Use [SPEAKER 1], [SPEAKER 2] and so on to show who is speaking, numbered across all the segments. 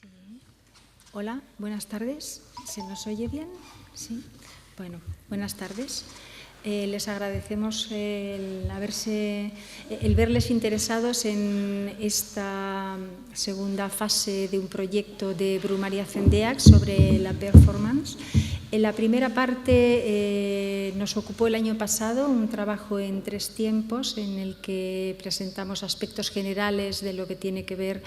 [SPEAKER 1] Sí. Hola, buenas tardes. ¿Se nos oye bien? Sí. Bueno, buenas tardes. Les agradecemos el verles interesados en esta segunda fase de un proyecto de Brumaria Zendeac sobre la performance. En la primera parte nos ocupó el año pasado un trabajo en 3 tiempos en el que presentamos aspectos generales de lo que tiene que ver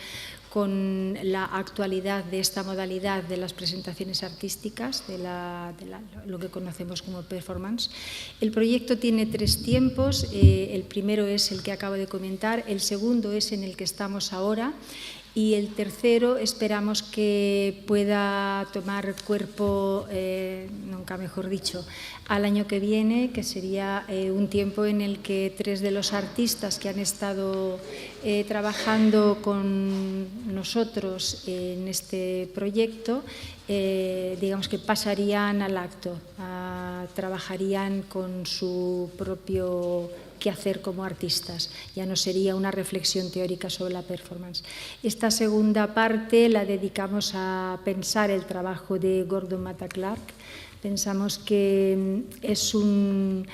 [SPEAKER 1] con la actualidad de esta modalidad de las presentaciones artísticas, de lo que conocemos como performance. El proyecto tiene 3 tiempos. El primero es el que acabo de comentar, el segundo es en el que estamos ahora y el tercero esperamos que pueda tomar cuerpo, nunca mejor dicho, al año que viene, que sería un tiempo en el que 3 de los artistas que han estado trabajando con nosotros en este proyecto, digamos que pasarían al acto, trabajarían con su propio quehacer como artistas. Ya no sería una reflexión teórica sobre la performance. Esta segunda parte la dedicamos a pensar el trabajo de Gordon Matta Clark. Pensamos que es un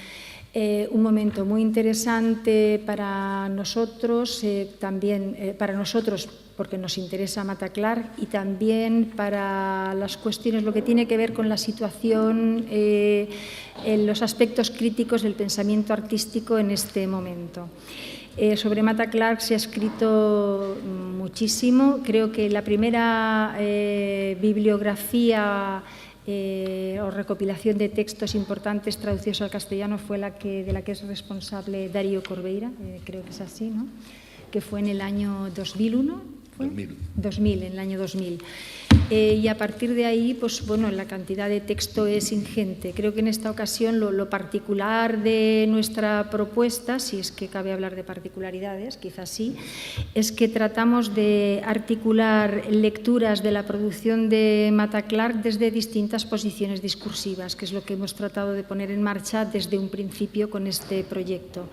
[SPEAKER 1] momento muy interesante para nosotros, también para nosotros porque nos interesa Matta Clark y también para las cuestiones, lo que tiene que ver con la situación, en los aspectos críticos del pensamiento artístico en este momento. Sobre Matta Clark se ha escrito muchísimo. Creo que la primera bibliografía o recopilación de textos importantes traducidos al castellano fue de la que es responsable Darío Corbeira, creo que es así, ¿no? Que fue en el año 2001. 2000, en el año 2000. Y a partir de ahí, pues bueno, la cantidad de texto es ingente. Creo que en esta ocasión lo particular de nuestra propuesta, si es que cabe hablar de particularidades, quizás sí, es que tratamos de articular lecturas de la producción de Matta Clark desde distintas posiciones discursivas, que es lo que hemos tratado de poner en marcha desde un principio con este proyecto.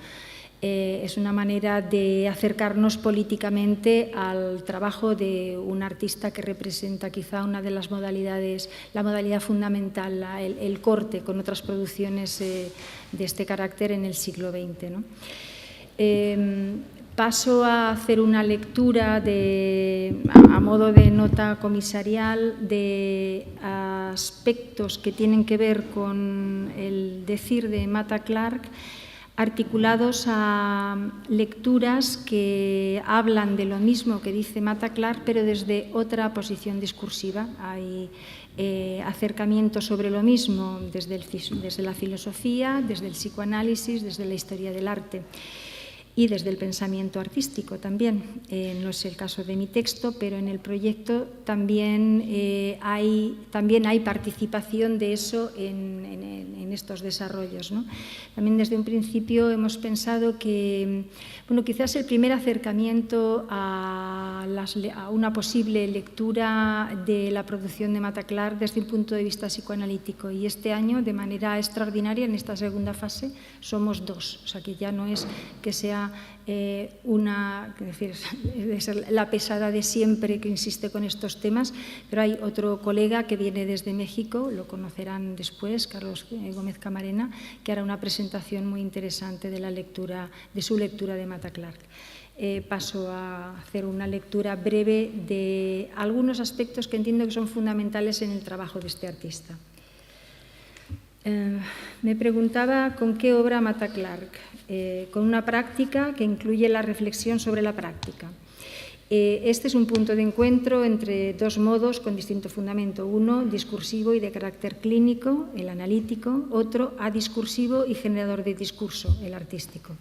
[SPEAKER 1] Es una manera de acercarnos políticamente al trabajo de un artista que representa quizá una de las modalidades, la modalidad fundamental, el corte con otras producciones de este carácter en el siglo XX, ¿no? Paso a hacer una lectura a modo de nota comisarial de aspectos que tienen que ver con el decir de Matta Clark, articulados a lecturas que hablan de lo mismo que dice Matta Clark, pero desde otra posición discursiva. Hay acercamientos sobre lo mismo desde la filosofía, desde el psicoanálisis, desde la historia del arte y desde el pensamiento artístico también. No es el caso de mi texto, pero en el proyecto también hay participación de eso en estos desarrollos, ¿no? También desde un principio hemos pensado que, bueno, quizás el primer acercamiento a una posible lectura de la producción de Matta Clark desde un punto de vista psicoanalítico, y este año, de manera extraordinaria, en esta segunda fase, somos 2, o sea que ya no es que sea la pesada de siempre que insiste con estos temas, pero hay otro colega que viene desde México, lo conocerán después, Carlos Gómez Camarena, que hará una presentación muy interesante de su lectura de Matta Clark. Paso a hacer una lectura breve de algunos aspectos que entiendo que son fundamentales en el trabajo de este artista. Me preguntaba con qué obra Matta Clark, con una práctica que incluye la reflexión sobre la práctica. Este es un punto de encuentro entre 2 modos con distinto fundamento. Uno, discursivo y de carácter clínico, el analítico; otro, adiscursivo y generador de discurso, el artístico.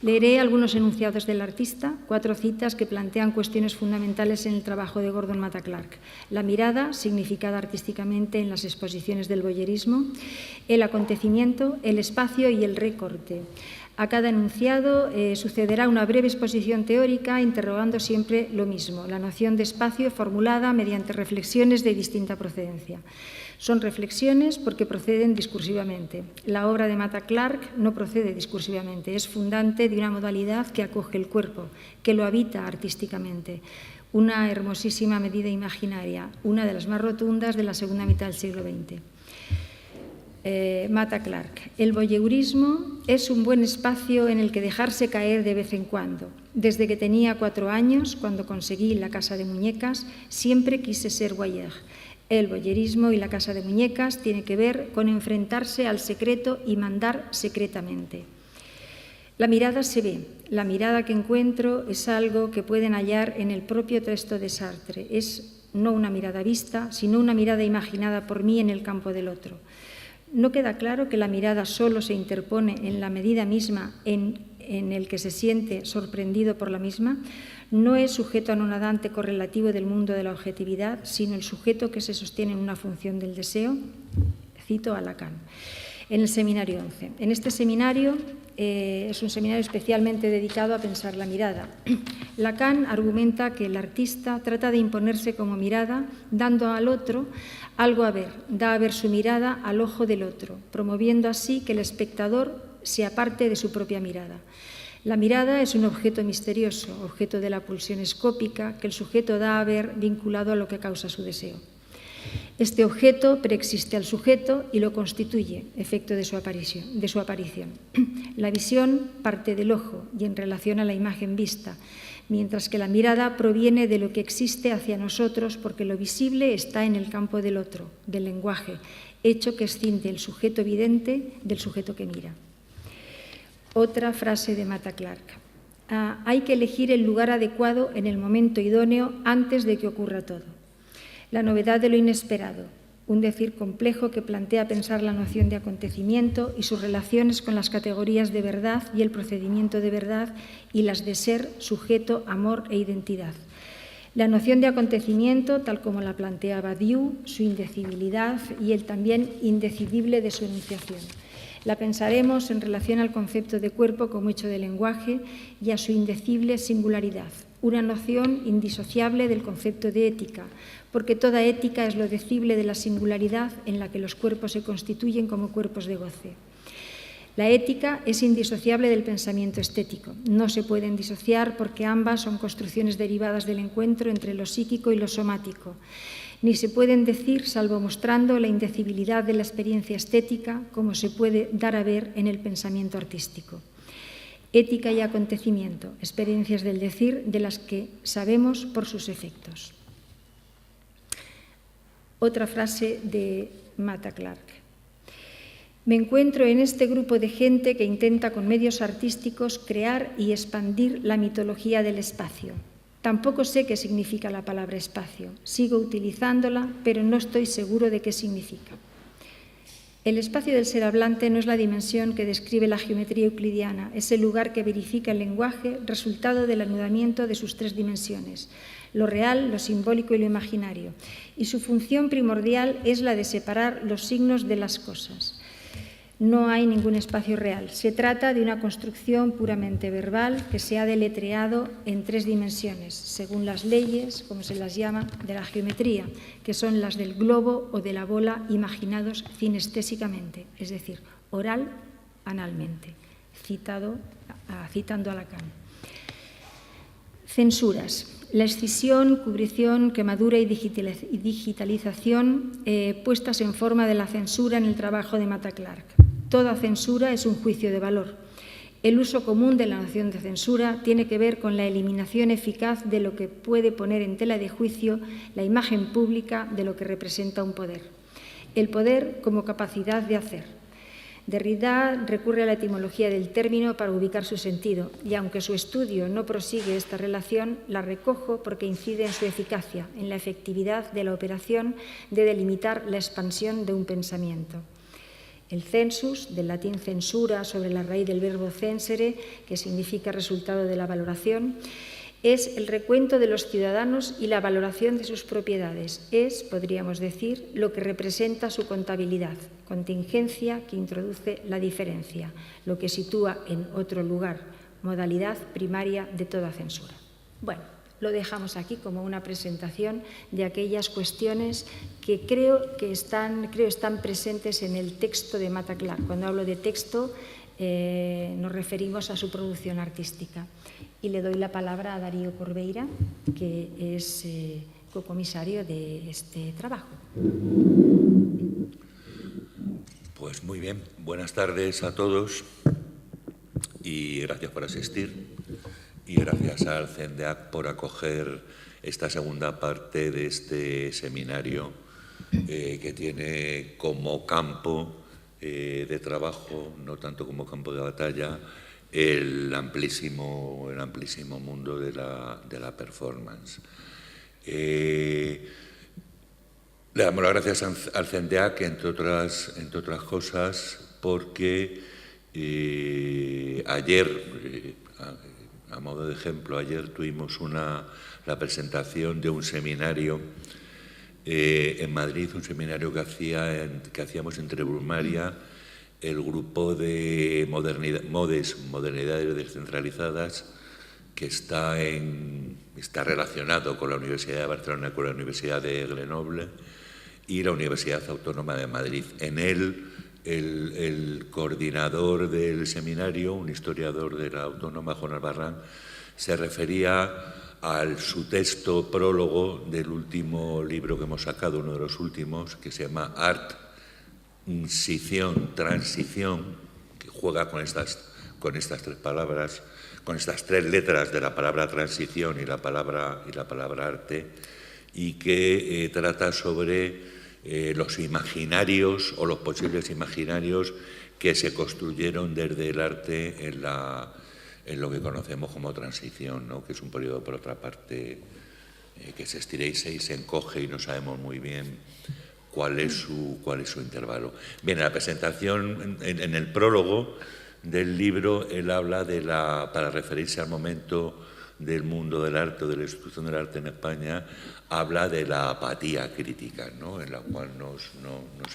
[SPEAKER 1] Leeré algunos enunciados del artista, 4 citas que plantean cuestiones fundamentales en el trabajo de Gordon Matta Clark: la mirada, significada artísticamente en las exposiciones del voyerismo; el acontecimiento, el espacio y el recorte. A cada enunciado sucederá una breve exposición teórica interrogando siempre lo mismo: la noción de espacio formulada mediante reflexiones de distinta procedencia. Son reflexiones porque proceden discursivamente. La obra de Matta Clark no procede discursivamente, es fundante de una modalidad que acoge el cuerpo, que lo habita artísticamente. una hermosísima medida imaginaria, una de las más rotundas de la segunda mitad del siglo XX. Mata Clark. El voyeurismo es un buen espacio en el que dejarse caer de vez en cuando. Desde que tenía 4 años, cuando conseguí La casa de muñecas, siempre quise ser voyeur. El voyeurismo y La casa de muñecas tiene que ver con enfrentarse al secreto y mandar secretamente. La mirada se ve. La mirada que encuentro es algo que pueden hallar en el propio texto de Sartre. Es no una mirada vista, sino una mirada imaginada por mí en el campo del otro. ¿No queda claro que la mirada solo se interpone en la medida misma en el que se siente sorprendido por la misma? No es sujeto anonadante correlativo del mundo de la objetividad, sino el sujeto que se sostiene en una función del deseo. Cito a Lacan. En el seminario 11. En este seminario es un seminario especialmente dedicado a pensar la mirada. Lacan argumenta que el artista trata de imponerse como mirada, dando al otro algo a ver, da a ver su mirada al ojo del otro, promoviendo así que el espectador se aparte de su propia mirada. La mirada es un objeto misterioso, objeto de la pulsión escópica que el sujeto da a ver vinculado a lo que causa su deseo. Este objeto preexiste al sujeto y lo constituye, efecto de su aparición. La visión parte del ojo y en relación a la imagen vista, mientras que la mirada proviene de lo que existe hacia nosotros porque lo visible está en el campo del otro, del lenguaje, hecho que escinde el sujeto vidente del sujeto que mira. Otra frase de Mata Clark. Hay que elegir el lugar adecuado en el momento idóneo antes de que ocurra todo. La novedad de lo inesperado, un decir complejo que plantea pensar la noción de acontecimiento y sus relaciones con las categorías de verdad y el procedimiento de verdad y las de ser, sujeto, amor e identidad. La noción de acontecimiento, tal como la plantea Badiou, su indecibilidad y el también indecidible de su enunciación. La pensaremos en relación al concepto de cuerpo como hecho de lenguaje y a su indecible singularidad, una noción indisociable del concepto de ética, porque toda ética es lo decible de la singularidad en la que los cuerpos se constituyen como cuerpos de goce. La ética es indisociable del pensamiento estético. No se pueden disociar porque ambas son construcciones derivadas del encuentro entre lo psíquico y lo somático. Ni se pueden decir salvo mostrando la indecibilidad de la experiencia estética como se puede dar a ver en el pensamiento artístico. Ética y acontecimiento, experiencias del decir de las que sabemos por sus efectos. Otra frase de Mata Clark. Me encuentro en este grupo de gente que intenta con medios artísticos crear y expandir la mitología del espacio. Tampoco sé qué significa la palabra espacio. Sigo utilizándola, pero no estoy seguro de qué significa. El espacio del ser hablante no es la dimensión que describe la geometría euclidiana, es el lugar que verifica el lenguaje, resultado del anudamiento de sus 3 dimensiones, lo real, lo simbólico y lo imaginario, y su función primordial es la de separar los signos de las cosas. No hay ningún espacio real. Se trata de una construcción puramente verbal que se ha deletreado en 3 dimensiones, según las leyes, como se las llama, de la geometría, que son las del globo o de la bola imaginados cinestésicamente, es decir, oral, analmente, citando a Lacan. Censuras. La escisión, cubrición, quemadura y digitalización puestas en forma de la censura en el trabajo de Mata Clark. Toda censura es un juicio de valor. El uso común de la noción de censura tiene que ver con la eliminación eficaz de lo que puede poner en tela de juicio la imagen pública de lo que representa un poder. El poder como capacidad de hacer. Derrida recurre a la etimología del término para ubicar su sentido, y aunque su estudio no prosigue esta relación, la recojo porque incide en su eficacia, en la efectividad de la operación de delimitar la expansión de un pensamiento. El census, del latín censura, sobre la raíz del verbo censere, que significa resultado de la valoración, es el recuento de los ciudadanos y la valoración de sus propiedades. Es, podríamos decir, lo que representa su contabilidad, contingencia que introduce la diferencia, lo que sitúa en otro lugar, modalidad primaria de toda censura. Bueno, lo dejamos aquí como una presentación de aquellas cuestiones que creo están presentes en el texto de Mata Clark. Cuando hablo de texto, nos referimos a su producción artística. Y le doy la palabra a Darío Corbeira, que es cocomisario de este trabajo.
[SPEAKER 2] Pues muy bien, buenas tardes a todos y gracias por asistir y gracias al CENDEAC por acoger esta segunda parte de este seminario que tiene como campo de trabajo, no tanto como campo de batalla, el amplísimo mundo de la performance. Le damos las gracias al CENDEAC, entre otras cosas, porque ayer, a modo de ejemplo, ayer tuvimos la presentación de un seminario en Madrid, un seminario que hacíamos entre Brumaria, el grupo de modernidades descentralizadas, que está relacionado con la Universidad de Barcelona, con la Universidad de Grenoble y la Universidad Autónoma de Madrid. En él, el coordinador del seminario, un historiador de la Autónoma, Juan Albarrán, se refería su texto prólogo del último libro que hemos sacado, uno de los últimos, que se llama Art, Scición, Transición, que juega con estas tres palabras, con estas tres letras de la palabra transición y la palabra arte, y que trata sobre los imaginarios o los posibles imaginarios que se construyeron desde el arte en lo que conocemos como transición, ¿no? Que es un periodo, por otra parte, que se estira y se encoge y no sabemos muy bien cuál es su intervalo. Bien, en la presentación, en el prólogo del libro, él habla para referirse al momento del mundo del arte, de la institución del arte en España, habla de la apatía crítica, ¿no?, en la cual nos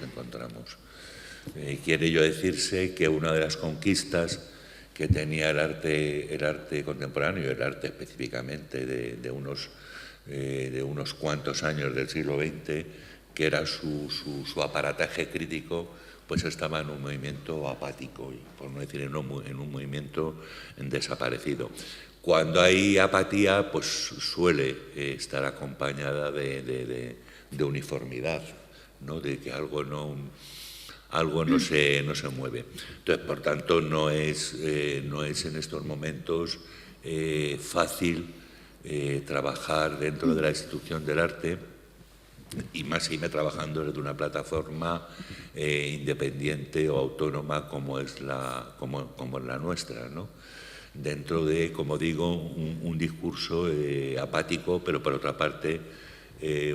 [SPEAKER 2] encontramos. Quiere ello decirse que una de las conquistas que tenía el arte contemporáneo, el arte específicamente de unos cuantos años del siglo XX, que era su aparataje crítico, pues estaba en un movimiento apático, y por no decir en un movimiento desaparecido. Cuando hay apatía, pues suele estar acompañada de uniformidad, ¿no?, de que algo no se mueve. Entonces, por tanto, no es en estos momentos fácil trabajar dentro de la institución del arte, y más si me trabajando desde una plataforma independiente o autónoma como es la nuestra, ¿no?, dentro de, como digo, un discurso apático, pero por otra parte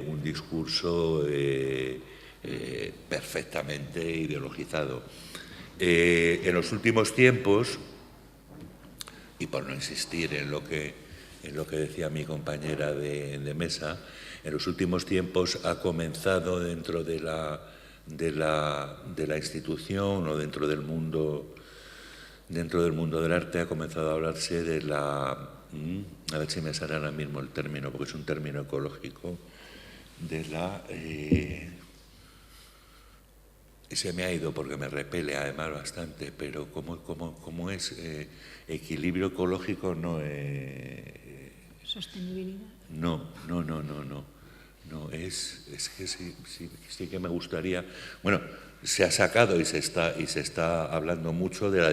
[SPEAKER 2] un discurso perfectamente ideologizado. En los últimos tiempos, y por no insistir en lo que decía mi compañera de mesa, en los últimos tiempos ha comenzado dentro de la institución o dentro del mundo del arte, ha comenzado a hablarse de a ver si me sale ahora mismo el término, porque es un término ecológico, se me ha ido porque me repele además bastante, pero ¿cómo es? Equilibrio ecológico no es...
[SPEAKER 1] Sostenibilidad.
[SPEAKER 2] No, es que sí que me gustaría... Bueno, se ha sacado y se está hablando mucho de la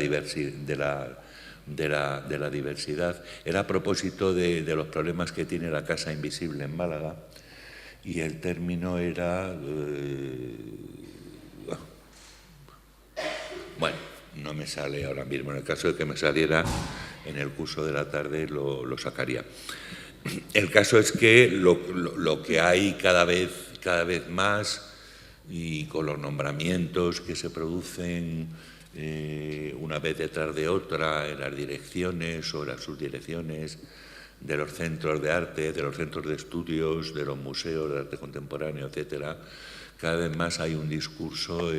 [SPEAKER 2] diversidad. Era a propósito de los problemas que tiene la Casa Invisible en Málaga, y el término era... bueno, no me sale ahora mismo. En el caso de que me saliera en el curso de la tarde lo sacaría. El caso es que lo que hay cada vez más, y con los nombramientos que se producen una vez detrás de otra en las direcciones o en las subdirecciones de los centros de arte, de los centros de estudios, de los museos de arte contemporáneo, etcétera, cada vez más hay un discurso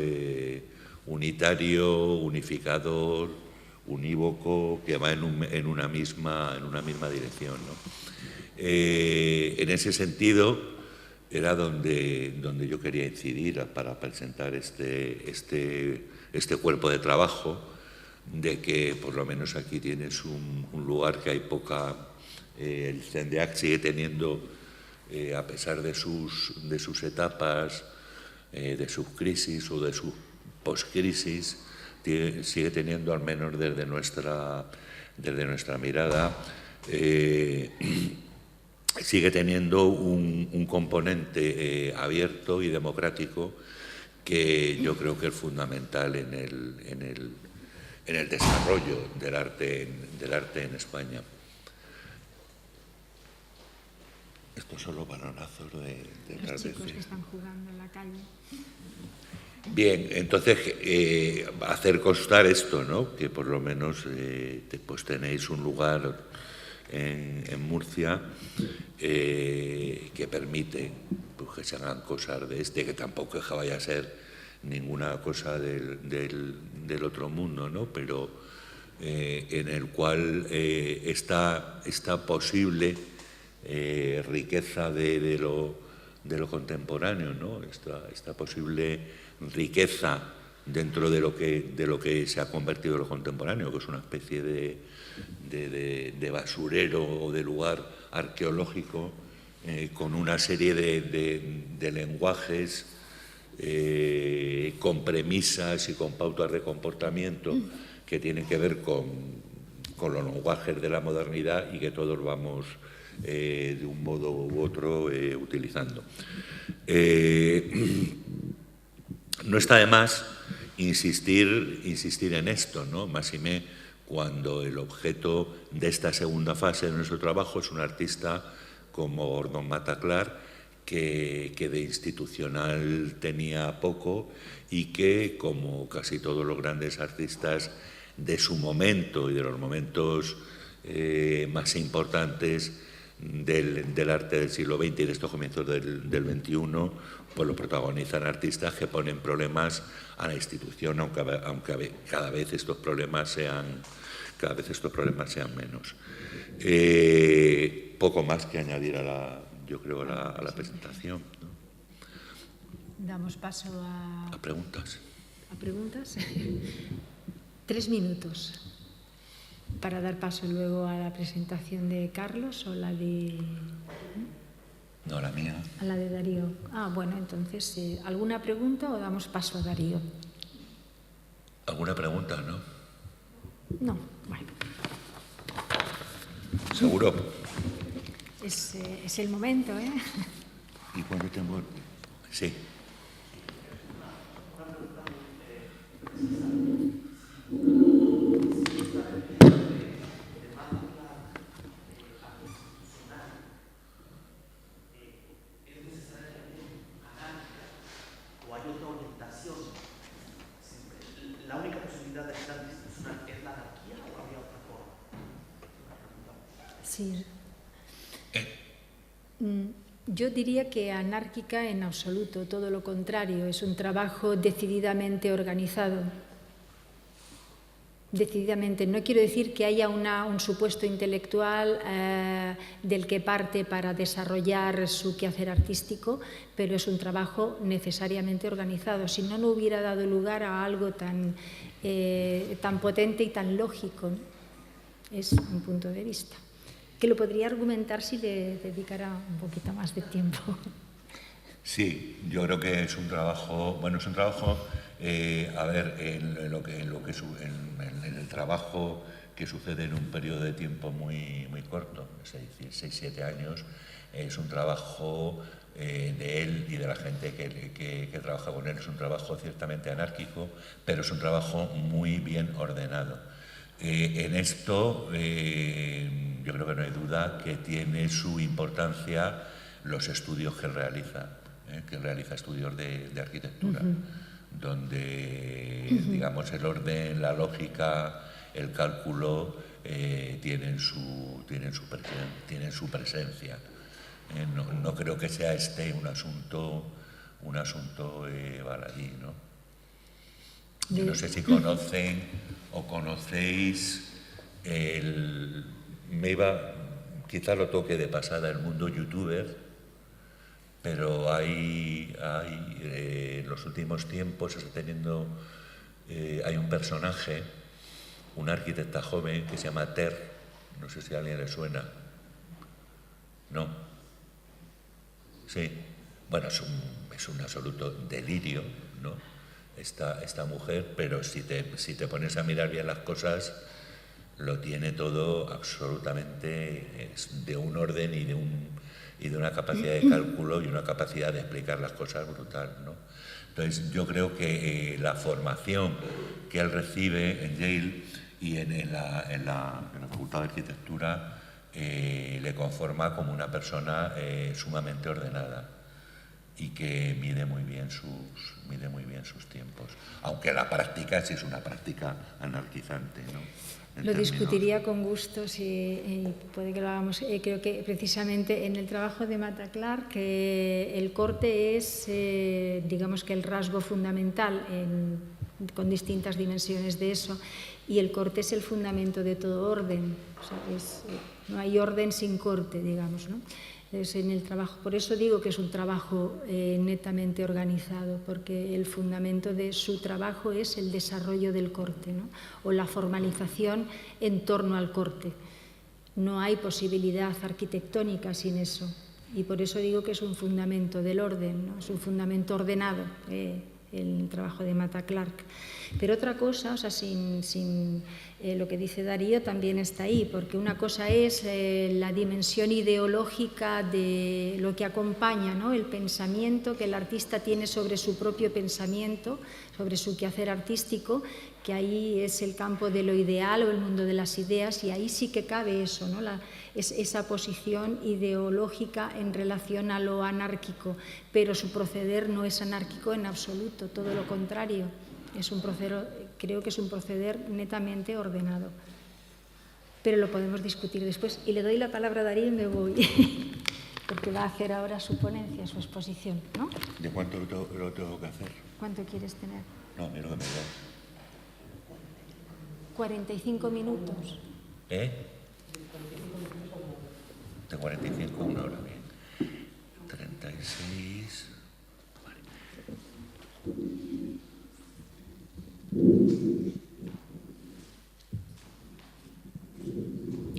[SPEAKER 2] unitario, unificador, unívoco, que va en una misma dirección, ¿no? En ese sentido era donde yo quería incidir para presentar este cuerpo de trabajo de que por lo menos aquí tienes un lugar que hay poca... el CENDEAC sigue teniendo, a pesar de sus etapas, de sus crisis o de sus poscrisis, sigue teniendo, al menos desde nuestra mirada, sigue teniendo un componente abierto y democrático que yo creo que es fundamental en el desarrollo del arte en España. Esto son los balonazos de
[SPEAKER 1] los chicos que están jugando en la calle.
[SPEAKER 2] Bien, entonces hacer constar esto, ¿no? Que por lo menos pues tenéis un lugar en Murcia que permite pues, que se hagan cosas de que tampoco es que vaya a ser ninguna cosa del otro mundo, ¿no? Pero en el cual está posible riqueza de lo contemporáneo, ¿no? Esta posible riqueza dentro de lo que se ha convertido lo contemporáneo, que es una especie de basurero o de lugar arqueológico con una serie de lenguajes, con premisas y con pautas de comportamiento que tienen que ver con los lenguajes de la modernidad y que todos vamos de un modo u otro utilizando. No está de más insistir en esto, ¿no? Máxime cuando el objeto de esta segunda fase de nuestro trabajo es un artista como Gordon Mataclar, que de institucional tenía poco y que, como casi todos los grandes artistas de su momento y de los momentos más importantes del arte del siglo XX y de estos comienzos del XXI, pues lo protagonizan artistas que ponen problemas a la institución, aunque cada vez estos problemas sean menos. Poco más que añadir a la presentación, ¿no?
[SPEAKER 1] Damos paso a
[SPEAKER 2] preguntas.
[SPEAKER 1] ¿A preguntas? 3 minutos para dar paso luego a la presentación de Carlos o la de...
[SPEAKER 2] No, la mía.
[SPEAKER 1] A la de Darío. Bueno, entonces, ¿alguna pregunta o damos paso a Darío?
[SPEAKER 2] ¿Alguna pregunta, no?
[SPEAKER 1] No, bueno.
[SPEAKER 2] ¿Seguro?
[SPEAKER 1] Es el momento, ¿eh?
[SPEAKER 2] ¿Y cuándo tengo...? Sí.
[SPEAKER 3] ¿La única posibilidad de ser institucional es la anarquía o había otra forma?
[SPEAKER 1] Sí. Yo diría que anárquica en absoluto, todo lo contrario, es un trabajo decididamente organizado. Decididamente, no quiero decir que haya un supuesto intelectual del que parte para desarrollar su quehacer artístico, pero es un trabajo necesariamente organizado. Si no, no hubiera dado lugar a algo tan potente y tan lógico, ¿no? Es un punto de vista que lo podría argumentar si le dedicara un poquito más de tiempo.
[SPEAKER 2] Sí, yo creo que es un trabajo, en el trabajo que sucede en un periodo de tiempo muy corto, es decir, 6-7 años, es un trabajo de él y de la gente que trabaja con él, es un trabajo ciertamente anárquico, pero es un trabajo muy bien ordenado. En esto yo creo que no hay duda que tiene su importancia los estudios que realiza estudios de arquitectura, donde, digamos, el orden, la lógica, el cálculo tienen su presencia. No creo que sea un asunto baladí, ¿no? Yo no sé si conocen o conocéis quizá lo toque de pasada el mundo youtuber, pero hay en los últimos tiempos hay un personaje una arquitecta joven que se llama Ter, no sé si a alguien le suena. ¿No? Sí. Bueno, es un absoluto delirio, ¿no? Esta mujer, pero si te pones a mirar bien las cosas, lo tiene todo absolutamente de un orden y de una capacidad de cálculo y una capacidad de explicar las cosas brutal, ¿no? Entonces, yo creo que la formación que él recibe en Yale y en la Facultad de Arquitectura le conforma como una persona sumamente ordenada y que mide muy bien sus tiempos, aunque la práctica sí es una práctica anarquizante, ¿no?
[SPEAKER 1] Lo discutiría con gusto, si puede que lo hagamos. Creo que precisamente en el trabajo de Mata Clark que el corte es, digamos que el rasgo fundamental con distintas dimensiones de eso, y el corte es el fundamento de todo orden. O sea, no hay orden sin corte, digamos, ¿no? En el trabajo, por eso digo que es un trabajo netamente organizado, porque el fundamento de su trabajo es el desarrollo del corte, ¿no? O la formalización en torno al corte. No hay posibilidad arquitectónica sin eso, y por eso digo que es un fundamento del orden, ¿no? Es un fundamento ordenado, el trabajo de Mata Clark. Pero otra cosa, o sea, lo que dice Darío también está ahí, porque una cosa es la dimensión ideológica de lo que acompaña, ¿no? El pensamiento que el artista tiene sobre su propio pensamiento, sobre su quehacer artístico, que ahí es el campo de lo ideal o el mundo de las ideas, y ahí sí que cabe eso, ¿no? Esa posición ideológica en relación a lo anárquico, pero su proceder no es anárquico en absoluto, todo lo contrario. Creo que es un proceder netamente ordenado. Pero lo podemos discutir después. Y le doy la palabra a Darío y me voy, porque va a hacer ahora su ponencia, su exposición, ¿no?
[SPEAKER 2] ¿De cuánto lo tengo que hacer?
[SPEAKER 1] ¿Cuánto quieres tener?
[SPEAKER 2] No, mira lo que me da.
[SPEAKER 1] 45 minutos.
[SPEAKER 2] ¿Eh? De 45 a una hora, bien. 36...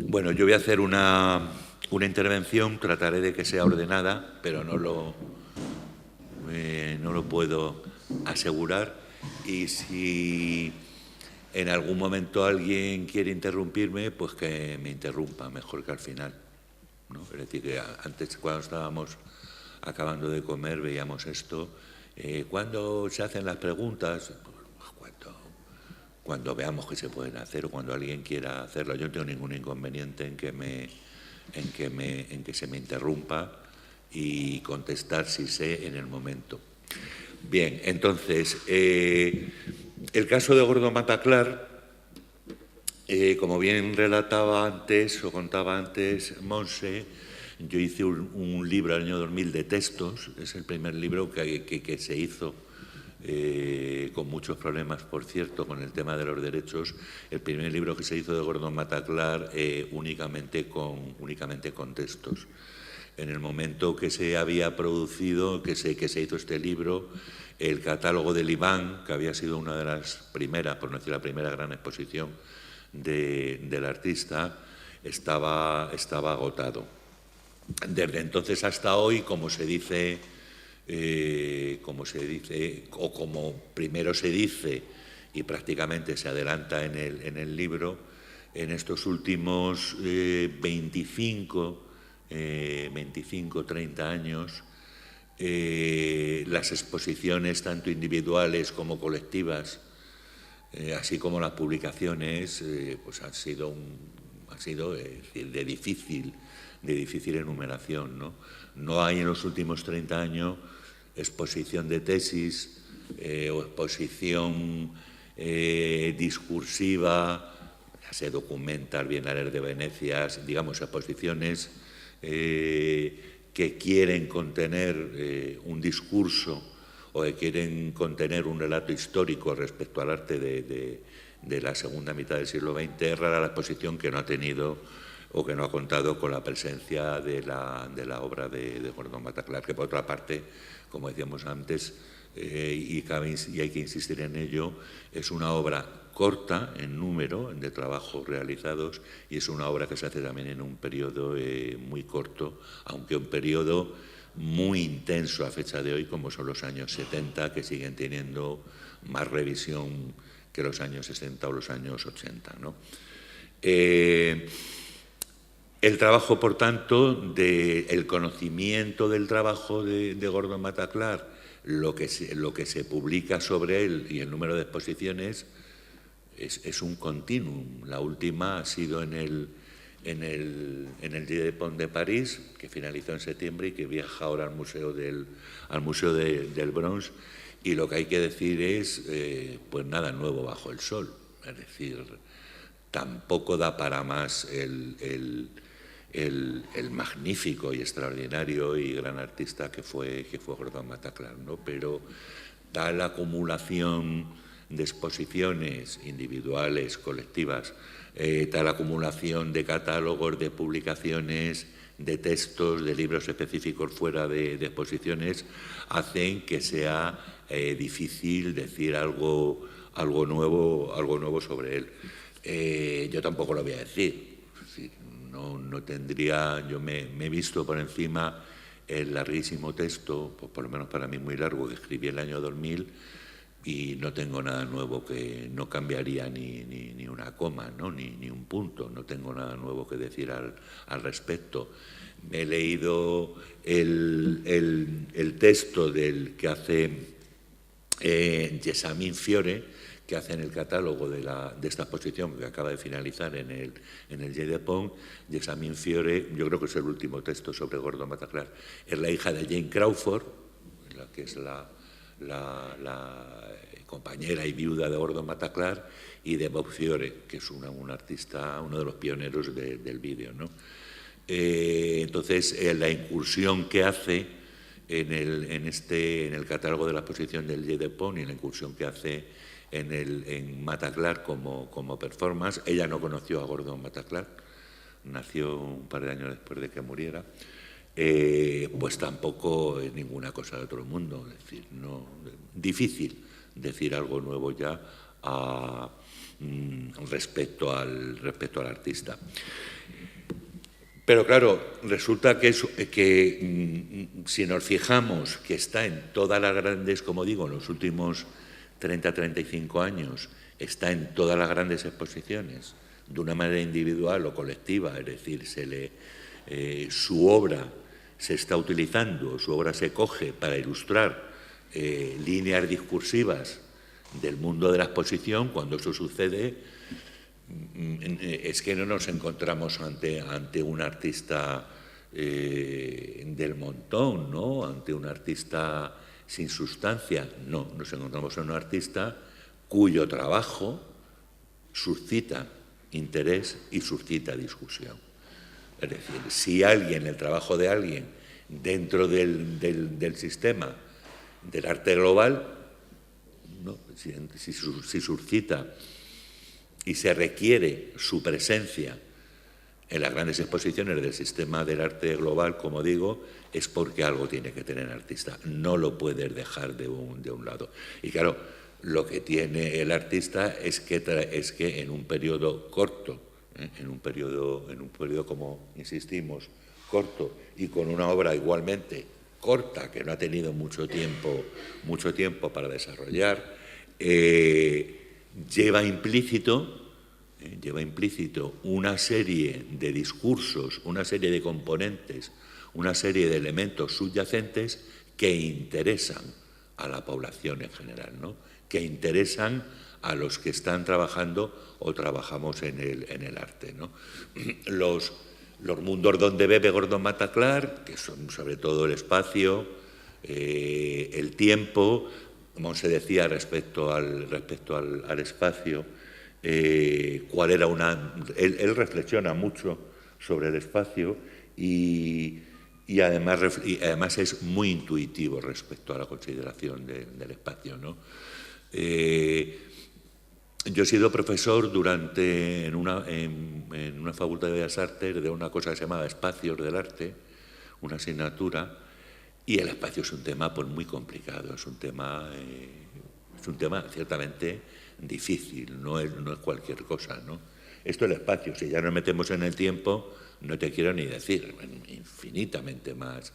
[SPEAKER 2] Bueno, yo voy a hacer una intervención, trataré de que sea ordenada, pero no lo puedo asegurar, y si en algún momento alguien quiere interrumpirme, pues que me interrumpa, mejor que al final, ¿no? Es decir, que antes, cuando estábamos acabando de comer, veíamos esto. ¿Cuándo se hacen las preguntas? Cuando veamos que se pueden hacer o cuando alguien quiera hacerlo. Yo no tengo ningún inconveniente en que se me interrumpa y contestar si sé en el momento. Bien, entonces, el caso de Gordon Mata Clark, como bien relataba antes o contaba antes Monse, yo hice un libro en el año 2000 de textos. Es el primer libro que se hizo, con muchos problemas, por cierto, con el tema de los derechos. El primer libro que se hizo de Gordon Mata Clark únicamente con textos. En el momento que se había producido, que se hizo este libro, el catálogo del Iván, que había sido una de las primeras, por no decir la primera gran exposición del artista, estaba agotado. Desde entonces hasta hoy, como primero se dice y prácticamente se adelanta en el libro, en estos últimos 25, 30 años, las exposiciones, tanto individuales como colectivas, así como las publicaciones, pues han sido de difícil enumeración, ¿no? No hay en los últimos 30 años exposición de tesis o exposición discursiva, ya se documenta el Bienal de Venecia, digamos, exposiciones que quieren contener un discurso o que quieren contener un relato histórico respecto al arte de la segunda mitad del siglo XX. Es rara la exposición que no ha tenido o que no ha contado con la presencia de la obra de Gordon Mata Clark, que por otra parte, como decíamos antes, y hay que insistir en ello, es una obra corta en número de trabajos realizados y es una obra que se hace también en un periodo muy corto, aunque un periodo muy intenso a fecha de hoy, como son los años 70, que siguen teniendo más revisión que los años 60 o los años 80, ¿no? El trabajo, por tanto, el conocimiento del trabajo de Gordon Mataclar, lo que se publica sobre él y el número de exposiciones es un continuum. La última ha sido en el Jeu de Paume de París, que finalizó en septiembre y que viaja ahora al Museo del Bronx. Y lo que hay que decir es, pues nada nuevo bajo el sol. Es decir, tampoco da para más el magnífico y extraordinario y gran artista que fue Gordon Mataclar, ¿no? Pero tal acumulación de exposiciones individuales, colectivas, tal acumulación de catálogos, de publicaciones, de textos, de libros específicos fuera de exposiciones, hacen que sea difícil decir algo nuevo sobre él. Yo tampoco lo voy a decir. No tendría, yo me he visto por encima el larguísimo texto, pues por lo menos para mí muy largo, que escribí el año 2000 y no tengo nada nuevo, que no cambiaría ni una coma, ¿no? ni un punto, no tengo nada nuevo que decir al respecto. Me he leído el texto del que hace Jessamine Fiore, que hace en el catálogo de esta exposición que acaba de finalizar en el Jeu de Paume. Jessamine Fiore, yo creo que es el último texto sobre Gordon Mataclar, es la hija de Jane Crawford, la que es la compañera y viuda de Gordon Mataclar, y de Bob Fiore, que es un artista, uno de los pioneros del vídeo, ¿no? Entonces, la incursión que hace en el catálogo de la exposición del Jeu de Paume y la incursión que hace en Mataclar como performance. Ella no conoció a Gordon Mataclar, nació un par de años después de que muriera, pues tampoco es ninguna cosa de otro mundo. Es decir, difícil decir algo nuevo ya respecto al artista. Pero claro, resulta que si nos fijamos que está en todas las grandes, como digo, en los últimos 30-35 años, está en todas las grandes exposiciones, de una manera individual o colectiva, es decir, su obra se está utilizando, su obra se coge para ilustrar líneas discursivas del mundo de la exposición. Cuando eso sucede, es que no nos encontramos ante un artista del montón, ¿no? Ante un artista sin sustancia. No, nos encontramos en un artista cuyo trabajo suscita interés y suscita discusión. Es decir, si el trabajo de alguien dentro del sistema del arte global, ¿no? si suscita y se requiere su presencia en las grandes exposiciones del sistema del arte global, como digo, es porque algo tiene que tener el artista. No lo puedes dejar de un lado. Y claro, lo que tiene el artista es que en un periodo corto, en un periodo, como insistimos, corto, y con una obra igualmente corta, que no ha tenido mucho tiempo para desarrollar, lleva implícito una serie de discursos, una serie de componentes, una serie de elementos subyacentes que interesan a la población en general, ¿no? Que interesan a los que están trabajando o trabajamos en el arte, ¿no? Los mundos donde bebe Gordon Mataclar, que son sobre todo el espacio, el tiempo, como se decía respecto al espacio, él reflexiona mucho sobre el espacio y además es muy intuitivo respecto a la consideración del espacio, ¿no? Yo he sido profesor en una facultad de Bellas Artes de una cosa que se llamaba Espacios del Arte, una asignatura, y el espacio es un tema pues muy complicado, es un tema ciertamente difícil, no es cualquier cosa, ¿no? Esto es el espacio, si ya nos metemos en el tiempo, no te quiero ni decir, infinitamente más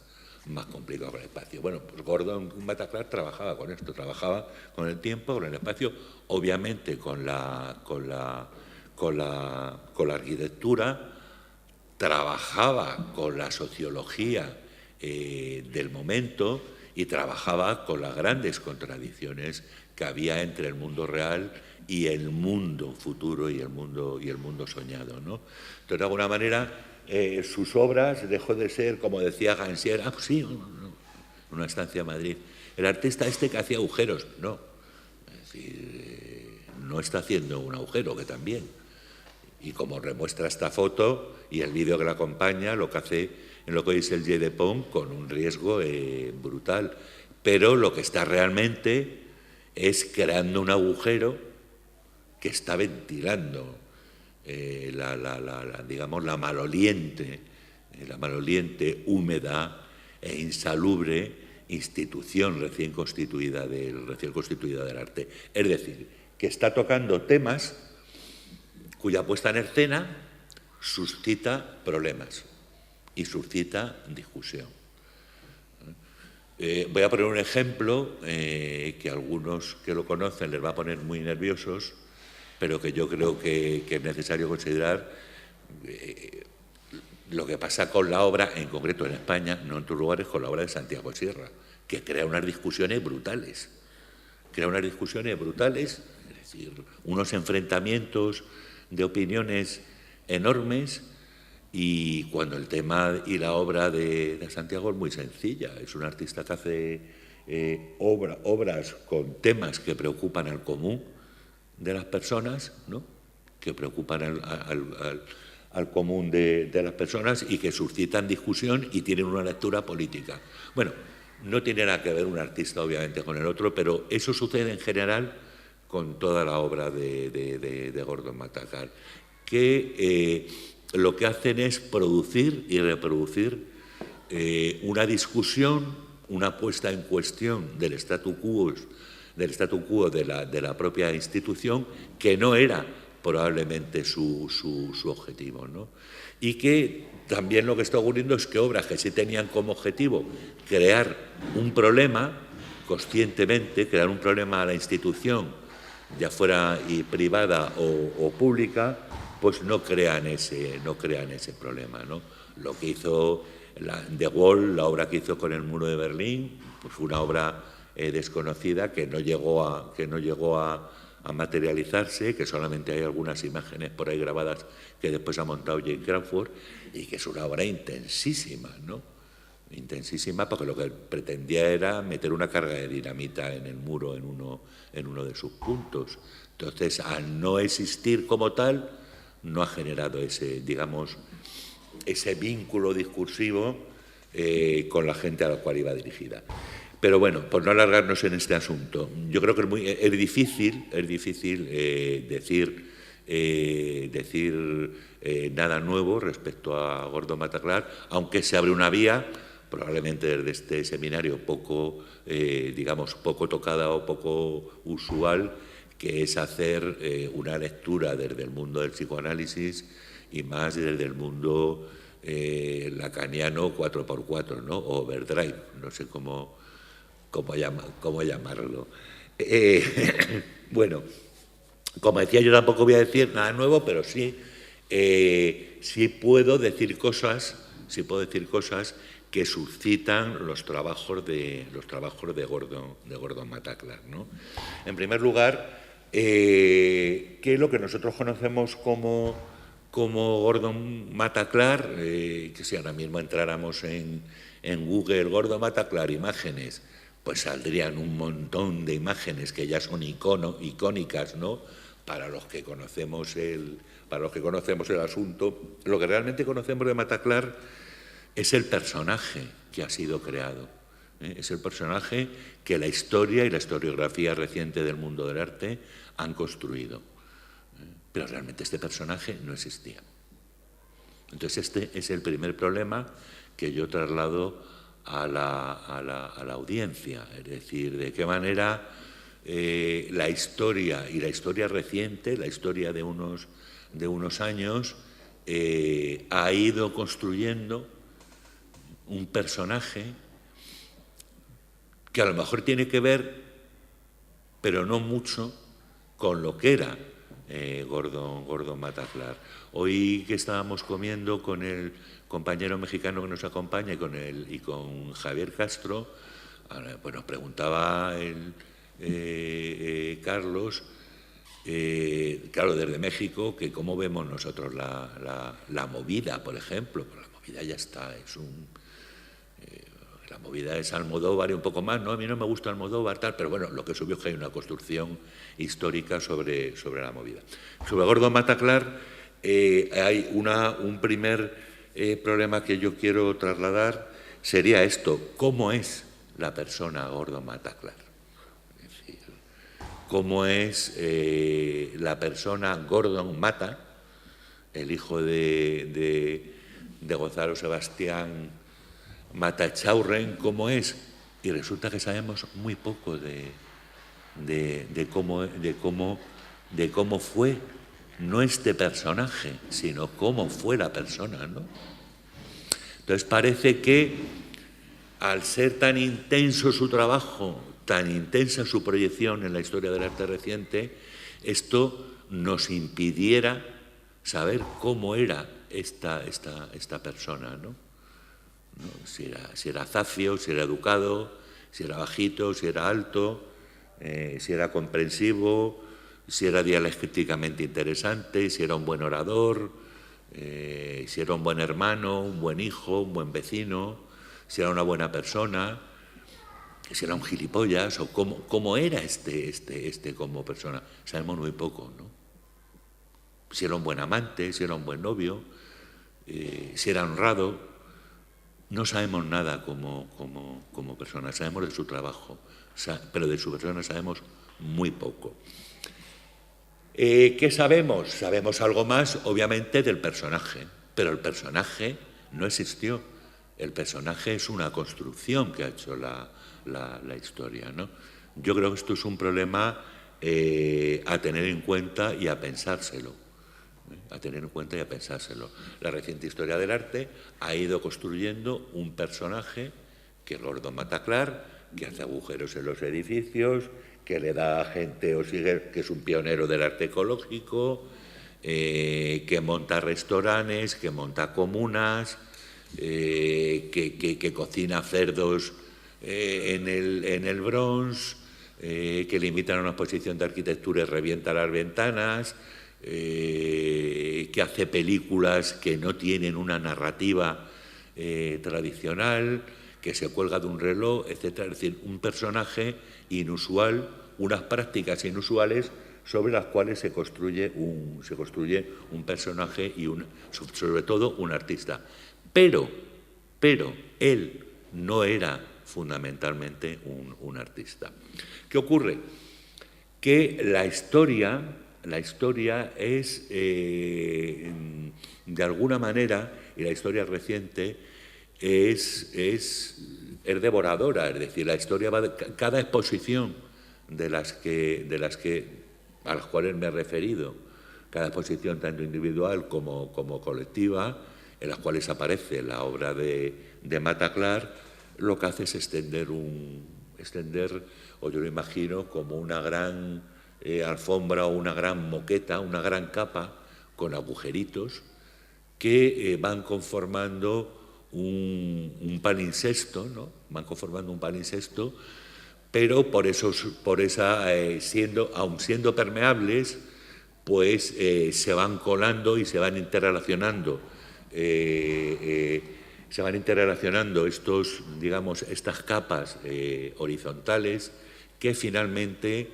[SPEAKER 2] complicado que el espacio. Bueno, pues Gordon Bataclan trabajaba con esto, trabajaba con el tiempo, con el espacio, obviamente con la arquitectura, trabajaba con la sociología del momento y trabajaba con las grandes contradicciones que había entre el mundo real y el mundo futuro y el mundo soñado, ¿no? Entonces, de alguna manera, sus obras dejó de ser, como decía Gansier, sí, una estancia en Madrid. El artista que hacía agujeros, no. Es decir, no está haciendo un agujero, que también. Y como demuestra esta foto y el vídeo que la acompaña, lo que hace en lo que dice el Jeu de Paume con un riesgo brutal. Pero lo que está realmente es creando un agujero que está ventilando digamos, la maloliente húmeda e insalubre institución recién constituida del arte. Es decir, que está tocando temas cuya puesta en escena suscita problemas y suscita discusión. Voy a poner un ejemplo que a algunos que lo conocen les va a poner muy nerviosos, pero que yo creo que es necesario considerar lo que pasa con la obra, en concreto en España, no en otros lugares, con la obra de Santiago Sierra, que crea unas discusiones brutales. Es decir, unos enfrentamientos de opiniones enormes, y cuando el tema y la obra de Santiago es muy sencilla. Es un artista que hace obras con temas que preocupan al común de las personas, ¿no? Que preocupan al común de las personas y que suscitan discusión y tienen una lectura política. Bueno, no tiene nada que ver un artista, obviamente, con el otro, pero eso sucede en general con toda la obra de Gordon Bataclan, que lo que hacen es producir y reproducir una discusión, una puesta en cuestión del statu quo de la propia institución, que no era probablemente su objetivo, ¿no? Y que también lo que está ocurriendo es que obras que sí tenían como objetivo crear un problema, conscientemente, crear un problema a la institución, ya fuera privada o pública, pues no crean ese problema, ¿no? Lo que hizo De Wall, la obra que hizo con el muro de Berlín, pues fue una obra desconocida que no llegó a materializarse, que solamente hay algunas imágenes por ahí grabadas que después ha montado Jane Crawford, y que es una obra intensísima, ¿no? Intensísima, porque lo que pretendía era meter una carga de dinamita en el muro en uno de sus puntos. Entonces, al no existir como tal, no ha generado ese vínculo discursivo con la gente a la cual iba dirigida. Pero bueno, por no alargarnos en este asunto, yo creo que es difícil decir nada nuevo respecto a Gordon Bataclan, aunque se abre una vía, probablemente desde este seminario poco tocada o poco usual, que es hacer una lectura desde el mundo del psicoanálisis y más desde el mundo lacaniano 4x4, ¿no? O overdrive, no sé cómo llamarlo. Bueno, como decía, yo tampoco voy a decir nada nuevo, pero sí puedo decir cosas que suscitan los trabajos de Gordon Bataclan, ¿no? En primer lugar, que lo que nosotros conocemos como Gordon Bataclan, que si ahora mismo entráramos en Google Gordon Bataclan imágenes, pues saldrían un montón de imágenes que ya son icónicas, ¿no? Para los que conocemos el asunto. Lo que realmente conocemos de Bataclan es el personaje que ha sido creado. Es el personaje que la historia y la historiografía reciente del mundo del arte han construido. Pero realmente este personaje no existía. Entonces este es el primer problema que yo traslado a la audiencia. Es decir, de qué manera la historia, y la historia reciente, la historia de unos años, ha ido construyendo un personaje que a lo mejor tiene que ver, pero no mucho, con lo que era Gordon Mataclar. Hoy que estábamos comiendo con el compañero mexicano que nos acompaña y con Javier Castro, pues nos preguntaba Carlos, claro, desde México, que cómo vemos nosotros la movida, por ejemplo. Pues la movida ya está, la movida es Almodóvar y un poco más, ¿no? A mí no me gusta Almodóvar, tal, pero bueno, lo que subió es que hay una construcción histórica sobre la movida. Sobre Gordon Mataclar hay un primer problema que yo quiero trasladar, sería esto: ¿cómo es la persona Gordon Mataclar? Es decir, ¿cómo es la persona Gordon Mata, el hijo de Gonzalo Sebastián Matachaurren, cómo es? Y resulta que sabemos muy poco de cómo fue, no este personaje, sino cómo fue la persona, ¿no? Entonces parece que al ser tan intenso su trabajo, tan intensa su proyección en la historia del arte reciente, esto nos impidiera saber cómo era esta persona, ¿no? Si era zafio, si era educado, si era bajito, si era alto, si era comprensivo, si era dialécticamente interesante, si era un buen orador, si era un buen hermano, un buen hijo, un buen vecino, si era una buena persona, si era un gilipollas, o cómo era este como persona. Sabemos muy poco, ¿no? Si era un buen amante, si era un buen novio, si era honrado. No sabemos nada como persona, sabemos de su trabajo, pero de su persona sabemos muy poco. ¿Qué sabemos? Sabemos algo más, obviamente, del personaje, pero el personaje no existió. El personaje es una construcción que ha hecho la historia, ¿no? Yo creo que esto es un problema a tener en cuenta y a pensárselo. La reciente historia del arte ha ido construyendo un personaje que es Gordon Mataclar, que hace agujeros en los edificios, que le da a gente que es un pionero del arte ecológico, que monta restaurantes, que monta comunas, que cocina cerdos en el Bronx, que le invitan a una exposición de arquitectura y revienta las ventanas, que hace películas que no tienen una narrativa tradicional, que se cuelga de un reloj, etcétera. Es decir, un personaje inusual, unas prácticas inusuales sobre las cuales se construye un personaje y sobre todo un artista. Pero él no era fundamentalmente un artista. ¿Qué ocurre? Que la historia es, de alguna manera, y la historia reciente es devoradora, es decir, la historia cada exposición a las cuales me he referido, cada exposición tanto individual como colectiva, en las cuales aparece la obra de Mataclar, lo que hace es extender, o yo lo imagino, como una gran alfombra o una gran moqueta, una gran capa con agujeritos que van conformando un palincesto, ¿no? Van conformando un palincesto, pero aun siendo permeables, pues se van colando y se van interrelacionando. Estas capas horizontales que finalmente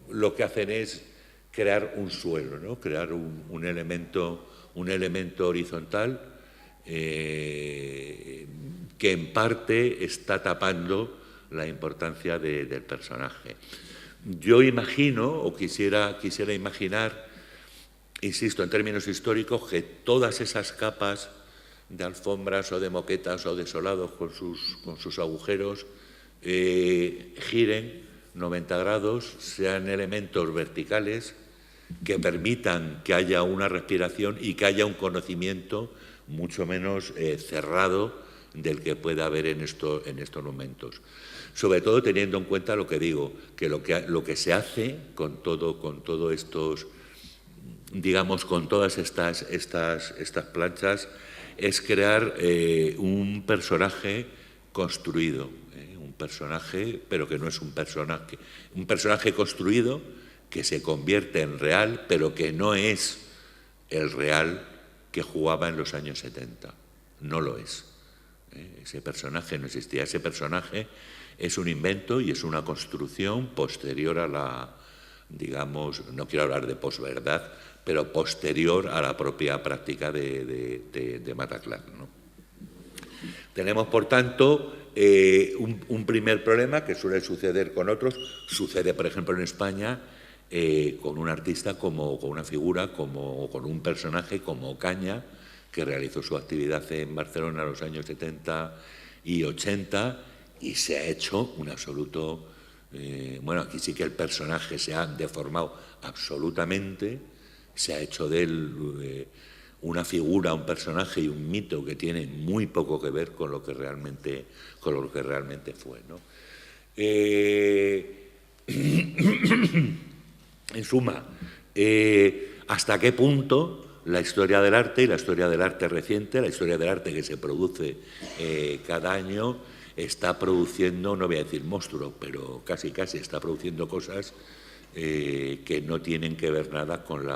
[SPEAKER 2] lo que hacen es crear un suelo, ¿no? Crear un elemento horizontal que en parte está tapando la importancia del personaje. Yo imagino, o quisiera imaginar, insisto, en términos históricos, que todas esas capas de alfombras o de moquetas o de solados con sus agujeros giren 90 grados, sean elementos verticales que permitan que haya una respiración y que haya un conocimiento mucho menos cerrado del que pueda haber en estos momentos. Sobre todo teniendo en cuenta lo que digo, que lo que se hace con todo estos, digamos, con todas estas planchas, es crear un personaje construido, un personaje, pero que no es un personaje construido que se convierte en real, pero que no es el real que jugaba en los años 70. No lo es. Ese personaje no existía. Ese personaje es un invento y es una construcción posterior a la, digamos, no quiero hablar de posverdad, pero posterior a la propia práctica de Mataclar, ¿no? Tenemos, por tanto, un primer problema que suele suceder con otros. Sucede, por ejemplo, en España, con un artista, con una figura, o con un personaje como Ocaña, que realizó su actividad en Barcelona en los años 70 y 80 y se ha hecho un absoluto... bueno, aquí sí que el personaje se ha deformado absolutamente, se ha hecho de él una figura, un personaje y un mito que tiene muy poco que ver con lo que realmente fue, ¿no? En suma, ¿hasta qué punto la historia del arte y la historia del arte reciente, la historia del arte que se produce cada año, está produciendo, no voy a decir monstruos, pero casi está produciendo cosas que no tienen que ver nada con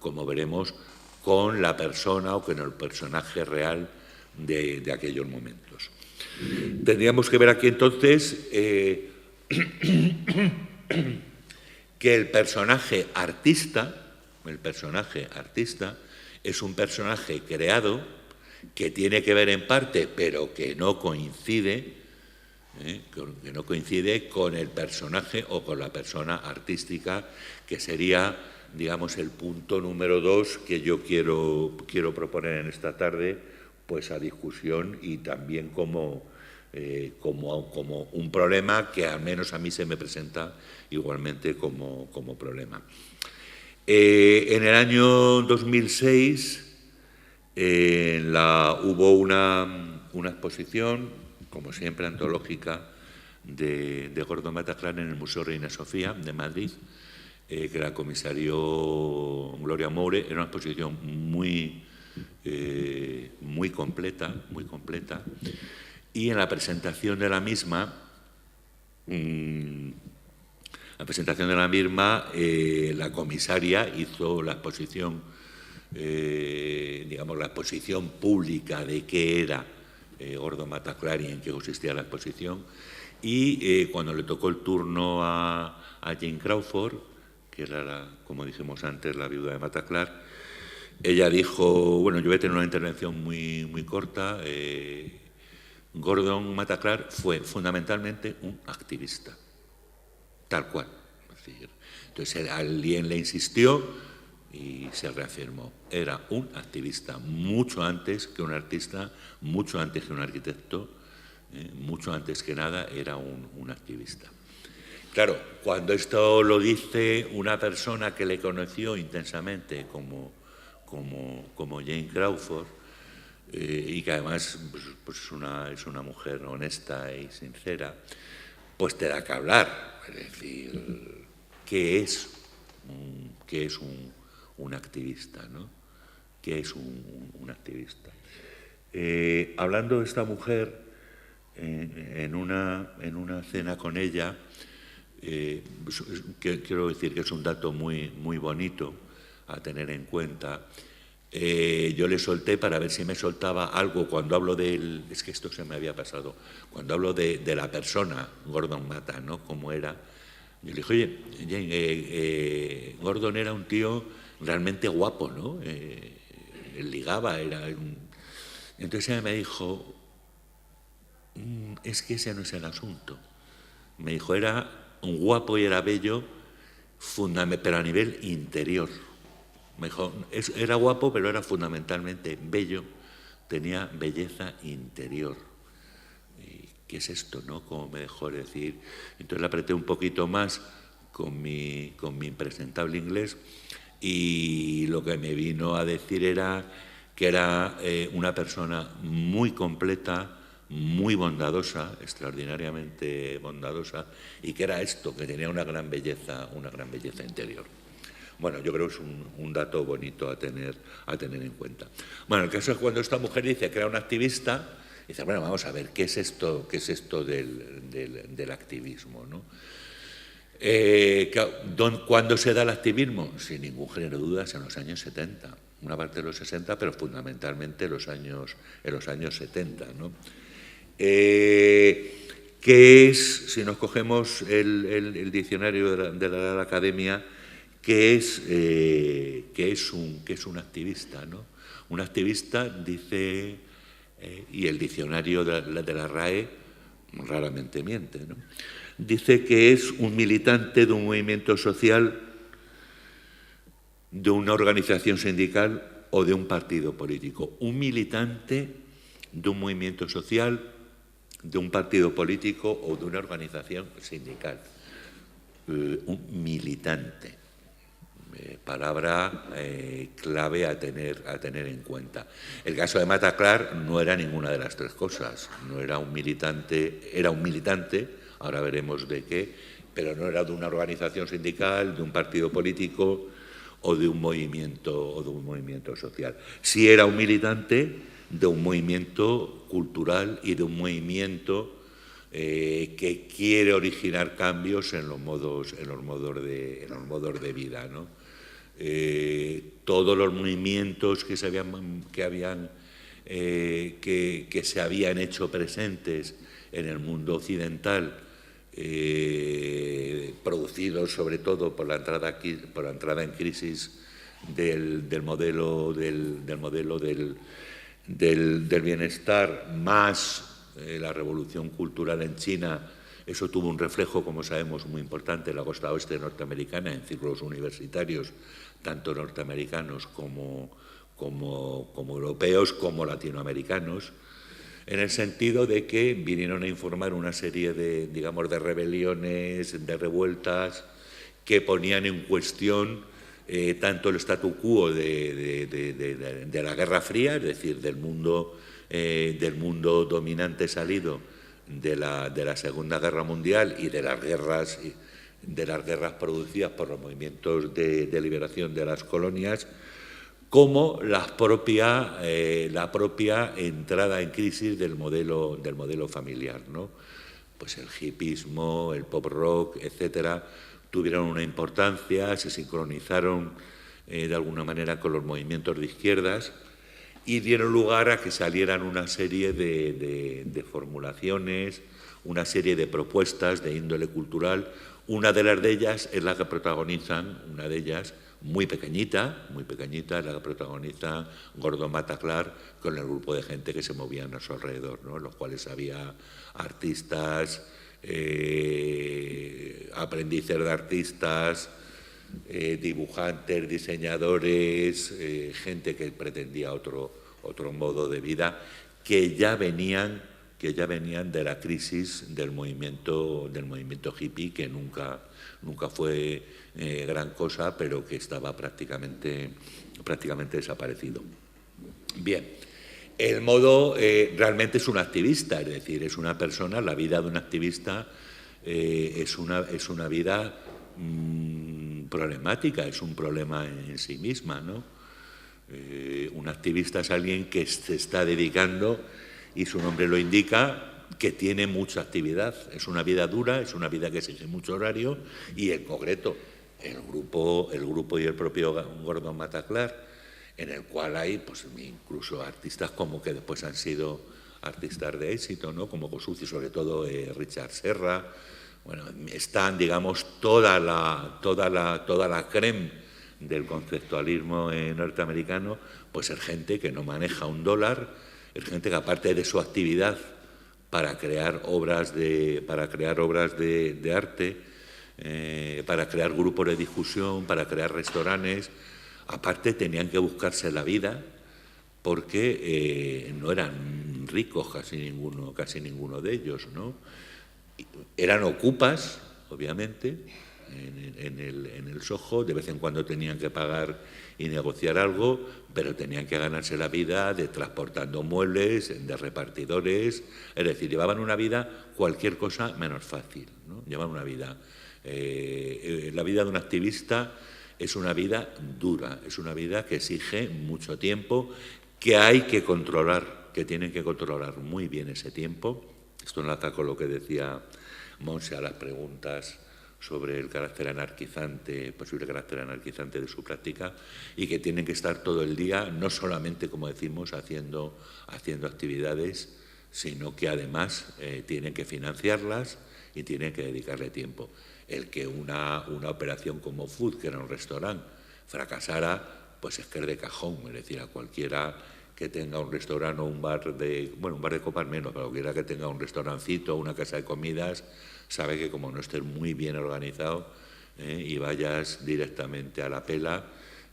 [SPEAKER 2] como veremos, con la persona o con el personaje real de aquellos momentos. Tendríamos que ver aquí entonces que el personaje artista es un personaje creado que tiene que ver en parte, pero que no coincide con el personaje o con la persona artística, que sería, digamos, el punto número 2 que yo quiero proponer en esta tarde, pues a discusión y también como un problema que al menos a mí se me presenta igualmente como problema. En el año 2006 hubo una exposición, como siempre antológica, de Gordon Mataclar en el Museo Reina Sofía de Madrid, que la comisario Gloria Moure. Era una exposición muy completa, y en la presentación de la misma, la comisaria hizo la exposición, digamos, la exposición pública de qué era Gordon Mataclar y en qué consistía la exposición, y cuando le tocó el turno a Jane Crawford, que era, como dijimos antes, la viuda de Mataclar, ella dijo, bueno, yo voy a tener una intervención muy corta. Gordon Mataclar fue fundamentalmente un activista, tal cual. Entonces alguien le insistió y se reafirmó. Era un activista, mucho antes que un artista, mucho antes que un arquitecto, mucho antes que nada era un activista. Claro, cuando esto lo dice una persona que le conoció intensamente como Jane Crawford, y que además pues es una mujer honesta y sincera, pues te da que hablar. Es decir, ¿qué es un activista, ¿no? ¿Qué es un activista? Hablando de esta mujer, en una cena con ella, quiero decir que es un dato muy bonito a tener en cuenta. Yo le solté para ver si me soltaba algo cuando hablo de es que esto se me había pasado, cuando hablo de la persona Gordon Matta, ¿no? Cómo era. Yo le dije, oye, Jane, Gordon era un tío realmente guapo, ¿no? Él ligaba, Entonces ella me dijo, es que ese no es el asunto. Me dijo, era un guapo y era bello, pero a nivel interior. Me dijo, era guapo, pero era fundamentalmente bello, tenía belleza interior. ¿qué es esto, no? ¿Cómo me dejó decir? Entonces la apreté un poquito más con mi impresentable inglés, y lo que me vino a decir era que era una persona muy completa, muy bondadosa, extraordinariamente bondadosa, y que era esto, que tenía una gran belleza interior. Bueno, yo creo que es un dato bonito a tener en cuenta. Bueno, el caso es cuando esta mujer dice que era una activista, dice, bueno, vamos a ver, ¿qué es esto del activismo, ¿no? ¿Cuándo se da el activismo? Sin ningún género de dudas, en los años 70. Una parte de los 60, pero fundamentalmente en los años 70, ¿no? ¿Qué es, si nos cogemos el diccionario de la Real Academia, qué es un activista, ¿no? Un activista, dice, y el diccionario de la RAE raramente miente, ¿no? Dice que es un militante de un movimiento social, de una organización sindical o de un partido político. Un militante de un movimiento social, de un partido político o de una organización sindical. Un militante. Palabra clave a tener en cuenta. El caso de Mataclar no era ninguna de las tres cosas. No era un militante, era un militante, ahora veremos de qué, pero no era de una organización sindical, de un partido político o de un movimiento social. Sí era un militante de un movimiento cultural y de un movimiento que quiere originar cambios en los modos de vida, ¿no? Todos los movimientos que se habían hecho presentes en el mundo occidental, producidos sobre todo por la entrada en crisis del modelo del bienestar, más la revolución cultural en China. Eso tuvo un reflejo, como sabemos, muy importante en la costa oeste norteamericana, en círculos universitarios, tanto norteamericanos como europeos, como latinoamericanos, en el sentido de que vinieron a informar una serie de rebeliones, de revueltas, que ponían en cuestión tanto el statu quo de la Guerra Fría, es decir, del mundo dominante salido de la Segunda Guerra Mundial y de las guerras producidas por los movimientos de liberación de las colonias, como la propia entrada en crisis del modelo familiar, ¿no? Pues el hippismo, el pop rock, etcétera, tuvieron una importancia, se sincronizaron de alguna manera con los movimientos de izquierdas y dieron lugar a que salieran una serie de formulaciones, una serie de propuestas de índole cultural. Una de ellas es la que protagonizan, una de ellas muy pequeñita, es la que protagoniza Gordon Mataclar con el grupo de gente que se movían a su alrededor, ¿no? En los cuales había artistas, aprendices de artistas, dibujantes, diseñadores, gente que pretendía otro modo de vida, que ya venían de la crisis del movimiento hippie, que nunca fue gran cosa, pero que estaba prácticamente desaparecido. Bien, el modo realmente es un activista, es decir, es una persona. La vida de un activista es una vida problemática, es un problema en sí misma, ¿no? Un activista es alguien que se está dedicando, y su nombre lo indica, que tiene mucha actividad. Es una vida dura, es una vida que exige mucho horario, y en concreto el grupo y el propio Gordon Mataclar, en el cual hay pues incluso artistas como que después han sido artistas de éxito, ¿no? Como Kosuzi, sobre todo Richard Serra. Bueno, están, digamos, toda la creme del conceptualismo norteamericano, pues es gente que no maneja un dólar, es gente que, aparte de su actividad para crear obras de arte, para crear grupos de discusión, para crear restaurantes, aparte tenían que buscarse la vida, porque no eran ricos casi ninguno de ellos, ¿no? Eran ocupas, obviamente, en el Soho, de vez en cuando tenían que pagar y negociar algo, pero tenían que ganarse la vida de transportando muebles, de repartidores, es decir, llevaban una vida cualquier cosa menos fácil, ¿no? Llevaban una vida, la vida de un activista es una vida dura, es una vida que exige mucho tiempo, que hay que controlar, que tienen que controlar muy bien ese tiempo. Esto enlaza con lo que decía Montse a las preguntas sobre el carácter anarquizante, posible carácter anarquizante de su práctica, y que tienen que estar todo el día, no solamente, como decimos, haciendo actividades, sino que además tienen que financiarlas y tienen que dedicarle tiempo. El que una operación como Food, que era un restaurante, fracasara, pues es que es de cajón, es decir, a cualquiera que tenga un restaurante o un bar de copas menos, pero cualquiera que tenga un restaurancito o una casa de comidas, sabe que como no estés muy bien organizado y vayas directamente a la pela,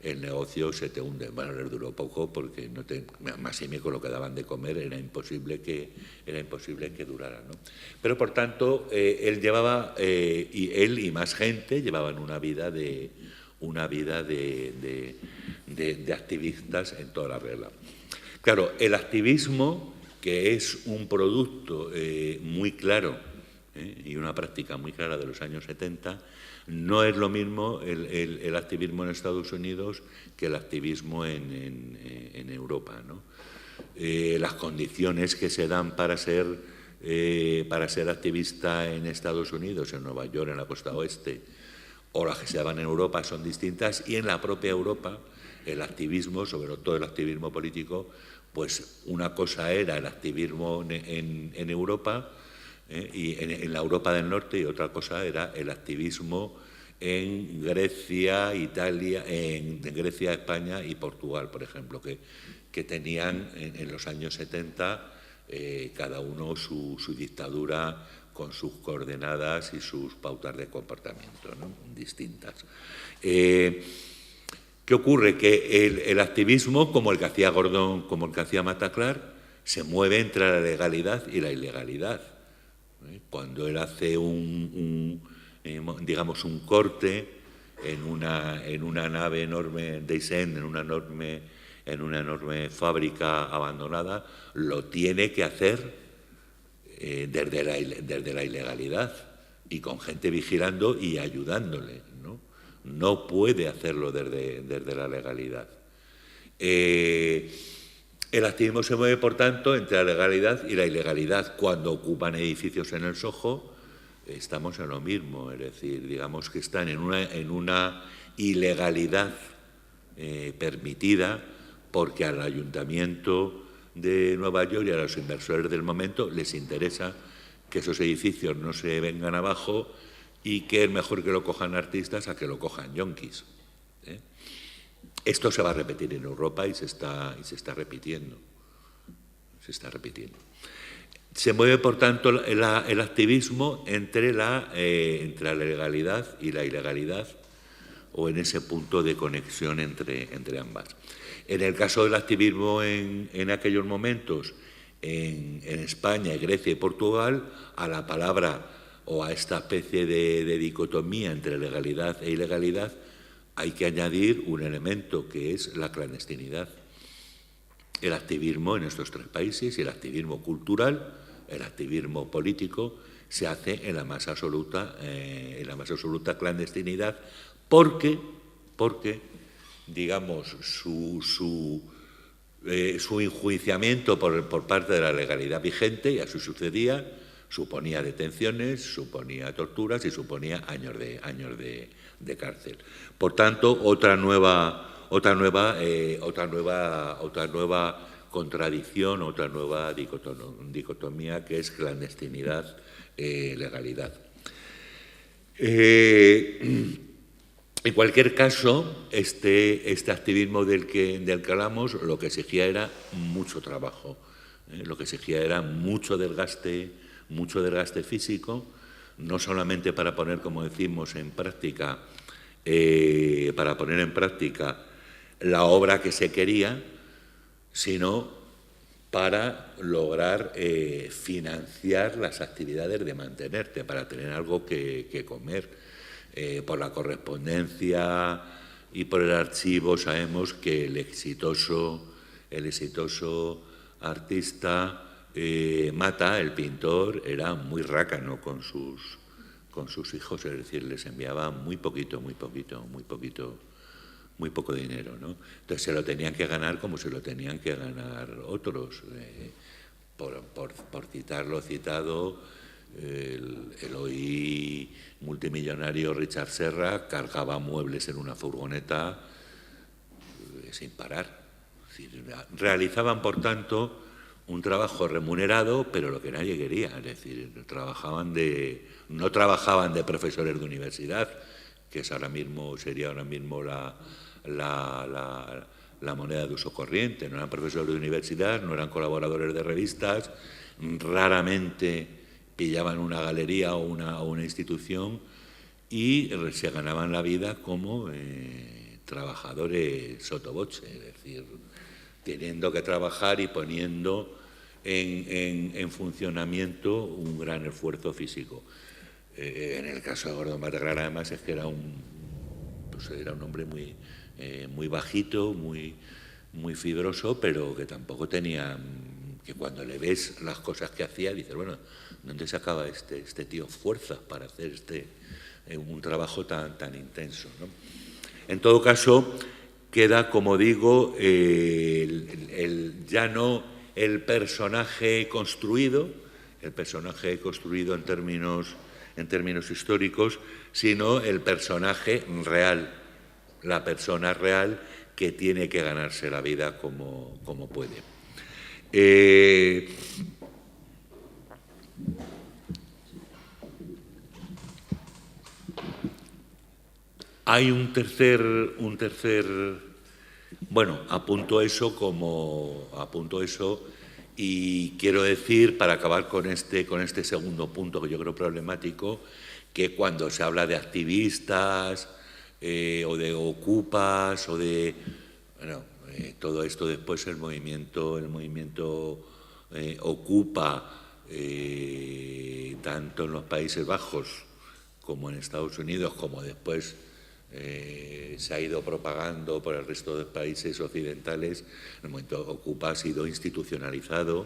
[SPEAKER 2] el negocio se te hunde. Bueno, les duró poco porque más y con lo que daban de comer era imposible que durara, ¿no? Pero por tanto, él llevaba, y él y más gente llevaban una vida de activistas en toda la regla. Claro, el activismo, que es un producto muy claro y una práctica muy clara de los años 70, no es lo mismo el activismo en Estados Unidos que el activismo en Europa, ¿no? Las condiciones que se dan para ser activista en Estados Unidos, en Nueva York, en la costa oeste, o las que se daban en Europa son distintas, y en la propia Europa el activismo, sobre todo el activismo político, pues una cosa era el activismo en Europa y en la Europa del Norte, y otra cosa era el activismo en Grecia, Italia, en Grecia, España y Portugal, por ejemplo, que tenían en los años 70 cada uno su dictadura con sus coordenadas y sus pautas de comportamiento, ¿no? Distintas. ¿Qué ocurre? Que el activismo, como el que hacía Gordon, como el que hacía Mataclar, se mueve entre la legalidad y la ilegalidad. Cuando él hace un corte en una nave enorme de Isen, en una enorme fábrica abandonada, lo tiene que hacer desde la ilegalidad y con gente vigilando y ayudándole, ¿no? No puede hacerlo desde la legalidad. El activismo se mueve, por tanto, entre la legalidad y la ilegalidad. Cuando ocupan edificios en el Soho, estamos en lo mismo, es decir, digamos que están en una ilegalidad permitida, porque al Ayuntamiento de Nueva York y a los inversores del momento les interesa que esos edificios no se vengan abajo y que es mejor que lo cojan artistas a que lo cojan yonkis. Esto se va a repetir en Europa y se está repitiendo. Se mueve, por tanto, el activismo entre la legalidad y la ilegalidad, o en ese punto de conexión entre ambas. En el caso del activismo en aquellos momentos, en España, Grecia y Portugal, a la palabra o a esta especie de dicotomía entre legalidad e ilegalidad hay que añadir un elemento que es la clandestinidad. El activismo en estos tres países, y el activismo cultural, el activismo político, se hace en la más absoluta clandestinidad, porque digamos, su enjuiciamiento por parte de la legalidad vigente, y así sucedía, suponía detenciones, suponía torturas y suponía años de cárcel. Por tanto, otra nueva contradicción, otra nueva dicotomía, que es clandestinidad, legalidad. En cualquier caso, este activismo del que hablamos, lo que exigía era mucho trabajo, lo que exigía era mucho desgaste físico, no solamente para poner, como decimos, en práctica, la obra que se quería, sino para lograr financiar las actividades de mantenerte, para tener algo que comer. Por la correspondencia y por el archivo sabemos que el exitoso artista Mata, el pintor, era muy rácano con sus hijos, es decir, les enviaba muy poco dinero, ¿no? Entonces se lo tenían que ganar como se lo tenían que ganar otros. Por citar lo citado, el hoy multimillonario Richard Serra cargaba muebles en una furgoneta sin parar. Es decir, realizaban, por tanto, un trabajo remunerado, pero lo que nadie quería, es decir, no trabajaban de profesores de universidad, que es sería ahora mismo la moneda de uso corriente. No eran profesores de universidad, no eran colaboradores de revistas, raramente pillaban una galería o una institución y se ganaban la vida como trabajadores sotoboche, es decir, teniendo que trabajar y poniendo en funcionamiento un gran esfuerzo físico. En el caso de Gordon Bataclan, además, es que era un hombre muy bajito, muy fibroso, pero que tampoco tenía, que cuando le ves las cosas que hacía, dices, bueno, ¿dónde sacaba este tío fuerzas para hacer un trabajo tan intenso, ¿no? En todo caso, queda, como digo, ya no el personaje construido en términos históricos, sino el personaje real, la persona real que tiene que ganarse la vida como puede. Hay un tercer, bueno, apunto eso y quiero decir, para acabar con este segundo punto que yo creo problemático, que cuando se habla de activistas o de ocupas o de, bueno, todo esto después el movimiento ocupa tanto en los Países Bajos como en Estados Unidos, como después se ha ido propagando por el resto de países occidentales. El movimiento ocupa ha sido institucionalizado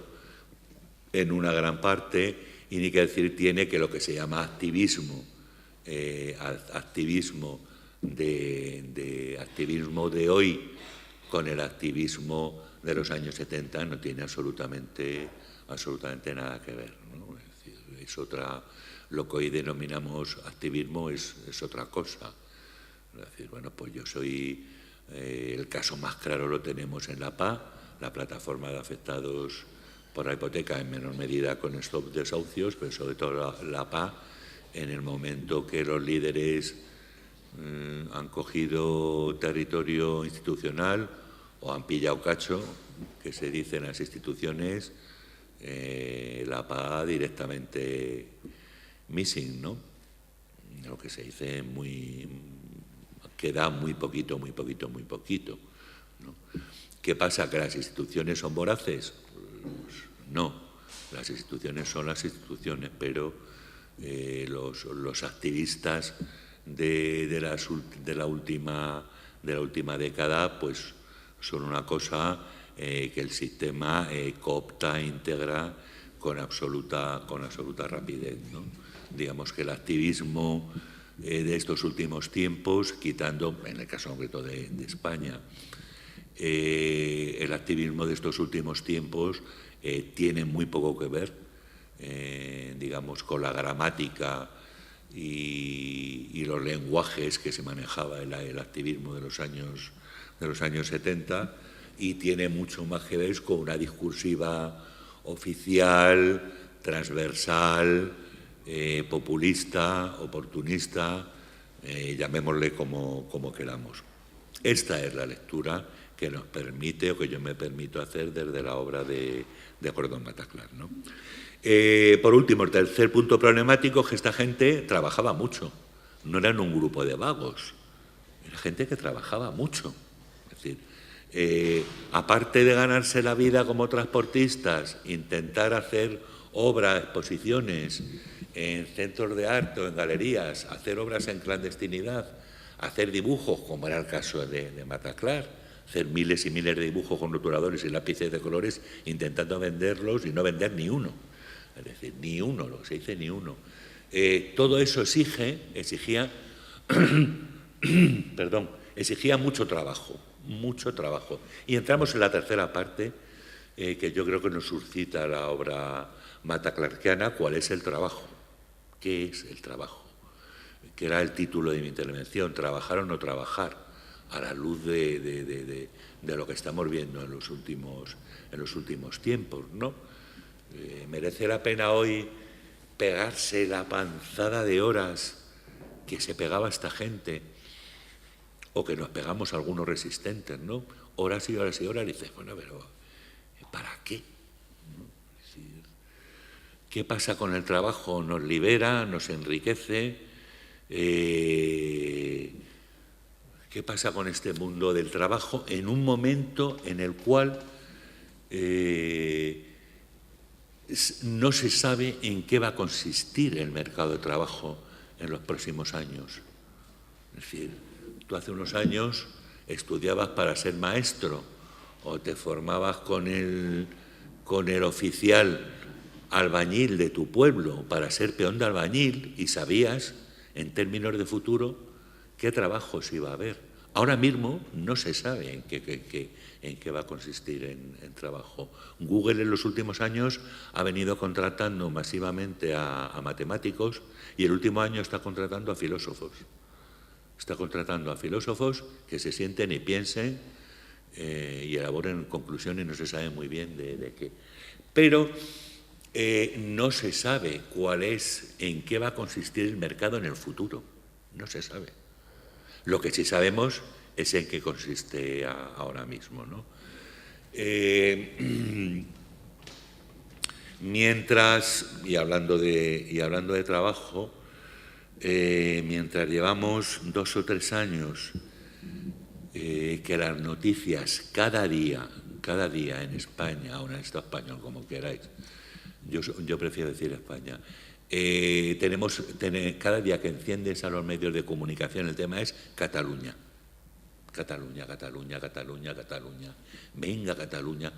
[SPEAKER 2] en una gran parte, y ni que decir tiene que lo que se llama activismo de hoy con el activismo de los años 70 no tiene absolutamente nada que ver, ¿no? Es decir, lo que hoy denominamos activismo es otra cosa. Es decir, bueno, pues yo soy, el caso más claro lo tenemos en la PA, la plataforma de afectados por la hipoteca, en menor medida con Stop Desahucios, pero sobre todo la PA, en el momento que los líderes han cogido territorio institucional o han pillado cacho, que se dice en las instituciones, la PA directamente missing, ¿no? Lo que se dice queda muy poquito, ¿no? ¿Qué pasa? ¿Que las instituciones son voraces? Pues no, las instituciones son las instituciones, pero los activistas de la última década pues son una cosa que el sistema coopta e integra con absoluta rapidez, ¿no? Digamos que el activismo de estos últimos tiempos, quitando, en el caso concreto de España, el activismo de estos últimos tiempos tiene muy poco que ver, digamos, con la gramática y los lenguajes que se manejaba el activismo de los años 70, y tiene mucho más que ver con una discursiva oficial, transversal, populista, oportunista, llamémosle como queramos. Esta es la lectura que nos permite, o que yo me permito hacer desde la obra de Gordon Bataclan, ¿no? Por último, el tercer punto problemático es que esta gente trabajaba mucho. No eran un grupo de vagos, era gente que trabajaba mucho. Es decir, aparte de ganarse la vida como transportistas, intentar hacer obras, exposiciones en centros de arte o en galerías, hacer obras en clandestinidad, hacer dibujos, como era el caso de Mataclar, hacer miles y miles de dibujos con rotuladores y lápices de colores, intentando venderlos y no vender ni uno. Es decir, ni uno, lo que se dice ni uno. Todo eso exigía mucho trabajo. Y entramos en la tercera parte, que yo creo que nos suscita la obra mataclarquiana, ¿cuál es el trabajo? ¿Qué es el trabajo? Que era el título de mi intervención, trabajar o no trabajar, a la luz de lo que estamos viendo en los últimos tiempos, ¿no? Merece la pena hoy pegarse la panzada de horas que se pegaba esta gente, o que nos pegamos algunos resistentes, ¿no? Horas y horas y horas, y dices, bueno, pero ¿para qué? ¿No? Es decir, ¿qué pasa con el trabajo? ¿Nos libera? ¿Nos enriquece? ¿Qué pasa con este mundo del trabajo en un momento en el cual no se sabe en qué va a consistir el mercado de trabajo en los próximos años? Es decir, tú hace unos años estudiabas para ser maestro o te formabas con el oficial albañil de tu pueblo para ser peón de albañil y sabías, en términos de futuro, qué trabajos iba a haber. Ahora mismo no se sabe en qué va a consistir en trabajo. Google en los últimos años ha venido contratando masivamente a matemáticos y el último año está contratando a filósofos. Está contratando a filósofos que se sienten y piensen y elaboren conclusiones, no se sabe muy bien de qué. Pero no se sabe en qué va a consistir el mercado en el futuro. No se sabe. Lo que sí sabemos es en qué consiste ahora mismo, ¿no? Mientras, y hablando de trabajo, mientras llevamos 2 o 3 años que las noticias cada día en España, o en el Estado español, como queráis, yo prefiero decir España, cada día que enciendes a los medios de comunicación el tema es Cataluña. Cataluña, Cataluña, Cataluña, Cataluña. Venga, Cataluña.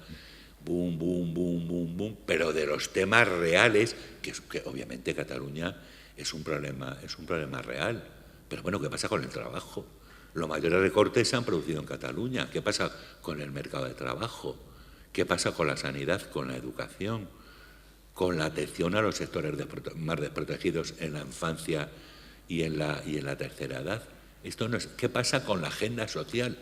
[SPEAKER 2] Boom, boom, boom, boom, boom. Pero de los temas reales, que obviamente Cataluña es un problema real. Pero bueno, ¿qué pasa con el trabajo? Los mayores recortes se han producido en Cataluña. ¿Qué pasa con el mercado de trabajo? ¿Qué pasa con la sanidad, con la educación, con la atención a los sectores más desprotegidos en la infancia y en la tercera edad? ¿Qué pasa con la agenda social?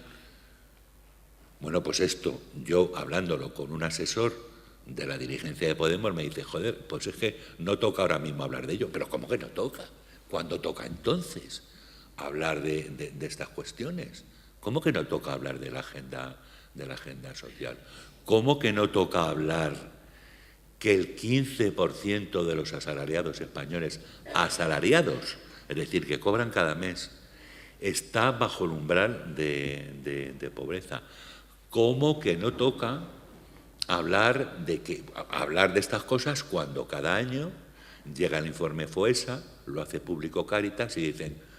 [SPEAKER 2] Bueno, pues esto, yo hablándolo con un asesor de la dirigencia de Podemos, me dice, joder, pues es que no toca ahora mismo hablar de ello. Pero ¿cómo que no toca? ¿Cuándo toca entonces hablar de estas cuestiones? ¿Cómo que no toca hablar de la agenda social? ¿Cómo que no toca hablar que el 15% de los asalariados españoles, asalariados, es decir, que cobran cada mes, está bajo el umbral de pobreza? ¿Cómo que no toca hablar de estas cosas cuando cada año llega el informe FOESA, lo hace público Cáritas y dicen,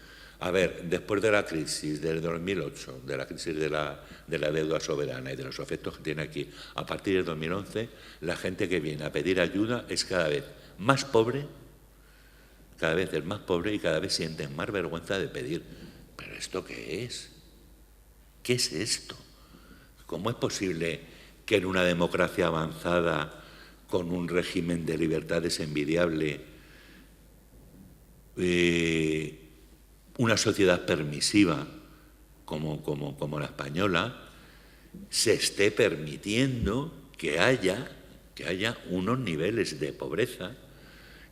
[SPEAKER 2] a ver, después de la crisis del 2008, de la crisis de la deuda soberana y de los efectos que tiene aquí, a partir del 2011, la gente que viene a pedir ayuda es cada vez más pobre, cada vez es más pobre y cada vez sienten más vergüenza de pedir. ¿Pero esto qué es? ¿Qué es esto? ¿Cómo es posible que en una democracia avanzada, con un régimen de libertades envidiable, una sociedad permisiva como la española, se esté permitiendo que haya unos niveles de pobreza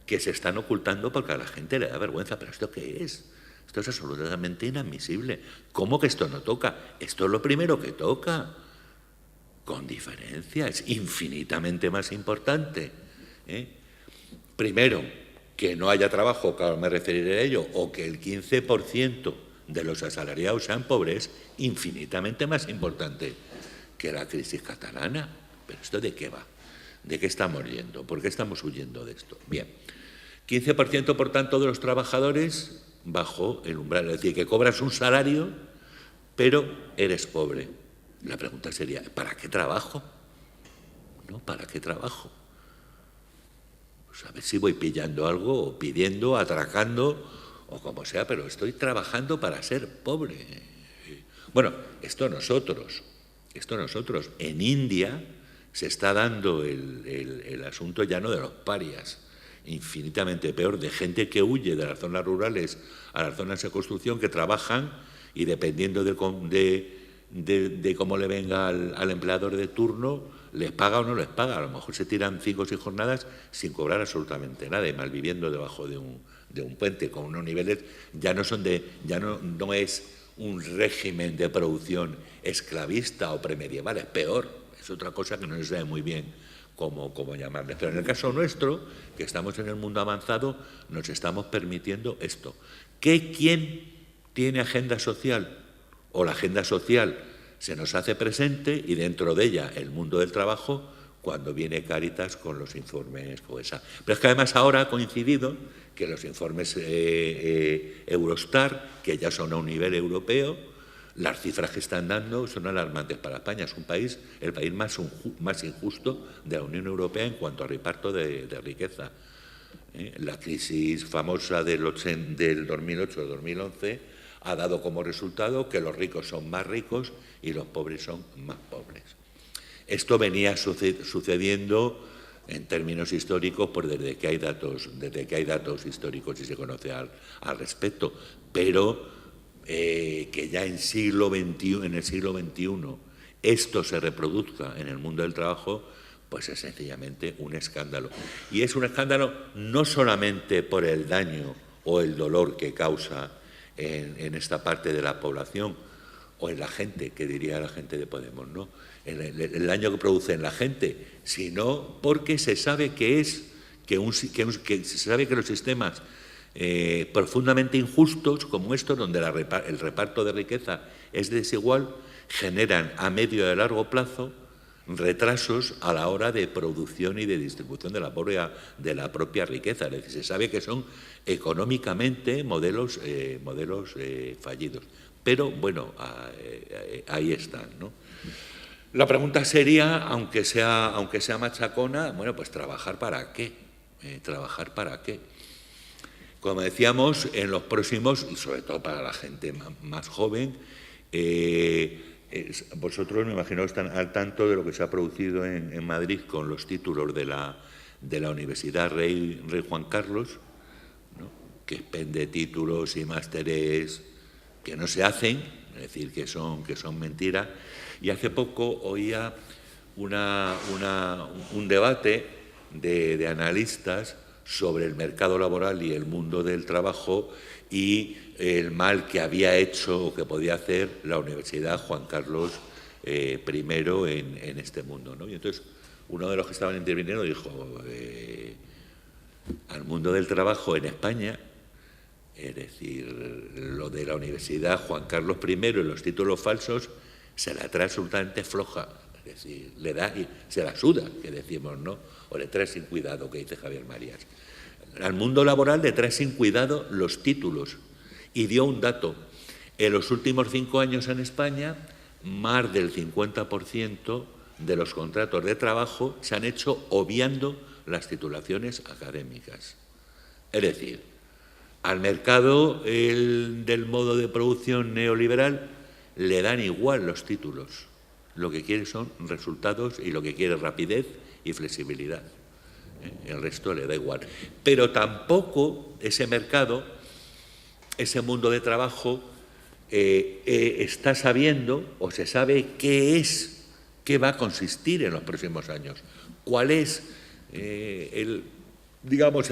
[SPEAKER 2] que se están ocultando porque a la gente le da vergüenza? ¿Pero esto qué es? Esto es absolutamente inadmisible. ¿Cómo que esto no toca? Esto es lo primero que toca. Con diferencia, es infinitamente más importante. Primero, que no haya trabajo, que ahora me referiré a ello, o que el 15% de los asalariados sean pobres, infinitamente más importante que la crisis catalana. ¿Pero esto de qué va? ¿De qué estamos yendo? ¿Por qué estamos huyendo de esto? Bien, 15%, por tanto, de los trabajadores bajo el umbral, es decir, que cobras un salario, pero eres pobre. La pregunta sería, ¿para qué trabajo? ¿No? ¿Para qué trabajo? Pues a ver si voy pillando algo, o pidiendo, atracando, o como sea, pero estoy trabajando para ser pobre. Bueno, esto nosotros. En India se está dando el asunto ya no de los parias, infinitamente peor, de gente que huye de las zonas rurales a las zonas de construcción, que trabajan y dependiendo de cómo le venga al empleador de turno, les paga o no les paga. A lo mejor se tiran 5 o 6 jornadas sin cobrar absolutamente nada y malviviendo debajo de un puente con unos niveles no es un régimen de producción esclavista o premedieval, es peor, es otra cosa que no se sabe muy bien cómo llamarles. Pero en el caso nuestro, que estamos en el mundo avanzado, nos estamos permitiendo esto. ¿Quién tiene agenda social? O la agenda social se nos hace presente y dentro de ella el mundo del trabajo cuando viene Cáritas con los informes COESA. Pero es que además ahora ha coincidido que los informes Eurostar, que ya son a un nivel europeo, las cifras que están dando son alarmantes para España. Es el país más injusto de la Unión Europea en cuanto a reparto de riqueza. La crisis famosa del 2008-2011 ha dado como resultado que los ricos son más ricos y los pobres son más pobres. Esto venía sucediendo en términos históricos pues desde que hay datos históricos y se conoce al respecto, pero que ya en el siglo XXI esto se reproduzca en el mundo del trabajo, pues es sencillamente un escándalo. Y es un escándalo no solamente por el daño o el dolor que causa en esta parte de la población o en la gente, que diría la gente de Podemos, ¿no? El daño que produce en la gente, sino porque se sabe que se sabe que los sistemas profundamente injustos como estos, donde el reparto de riqueza es desigual, generan a medio y a largo plazo retrasos a la hora de producción y de distribución de la propia riqueza. Es decir, se sabe que son económicamente modelos fallidos. Pero, bueno, ahí están, ¿no? La pregunta sería, aunque sea machacona, bueno, pues ¿trabajar para qué? ¿Trabajar para qué? Como decíamos, en los próximos, y sobre todo para la gente más joven, vosotros me imagino están al tanto de lo que se ha producido en Madrid con los títulos de la Universidad Rey Juan Carlos, ¿no? Que expende títulos y másteres que no se hacen, es decir, que son mentiras. Y hace poco oía un debate de analistas sobre el mercado laboral y el mundo del trabajo y el mal que había hecho o que podía hacer la Universidad Juan Carlos I en este mundo, ¿no? Y entonces uno de los que estaban interviniendo dijo, al mundo del trabajo en España, es decir, lo de la Universidad Juan Carlos I y los títulos falsos se la trae absolutamente floja, es decir, le da y se la suda, que decimos, ¿no? O le trae sin cuidado, que dice Javier Marías. Al mundo laboral le trae sin cuidado los títulos. Y dio un dato. En los últimos 5 años en España, más del 50% de los contratos de trabajo se han hecho obviando las titulaciones académicas. Es decir, al mercado del modo de producción neoliberal le dan igual los títulos. Lo que quiere son resultados y lo que quiere es rapidez y flexibilidad. El resto le da igual. Pero tampoco ese mercado, ese mundo de trabajo, está sabiendo o se sabe qué va a consistir en los próximos años. ¿Cuál es el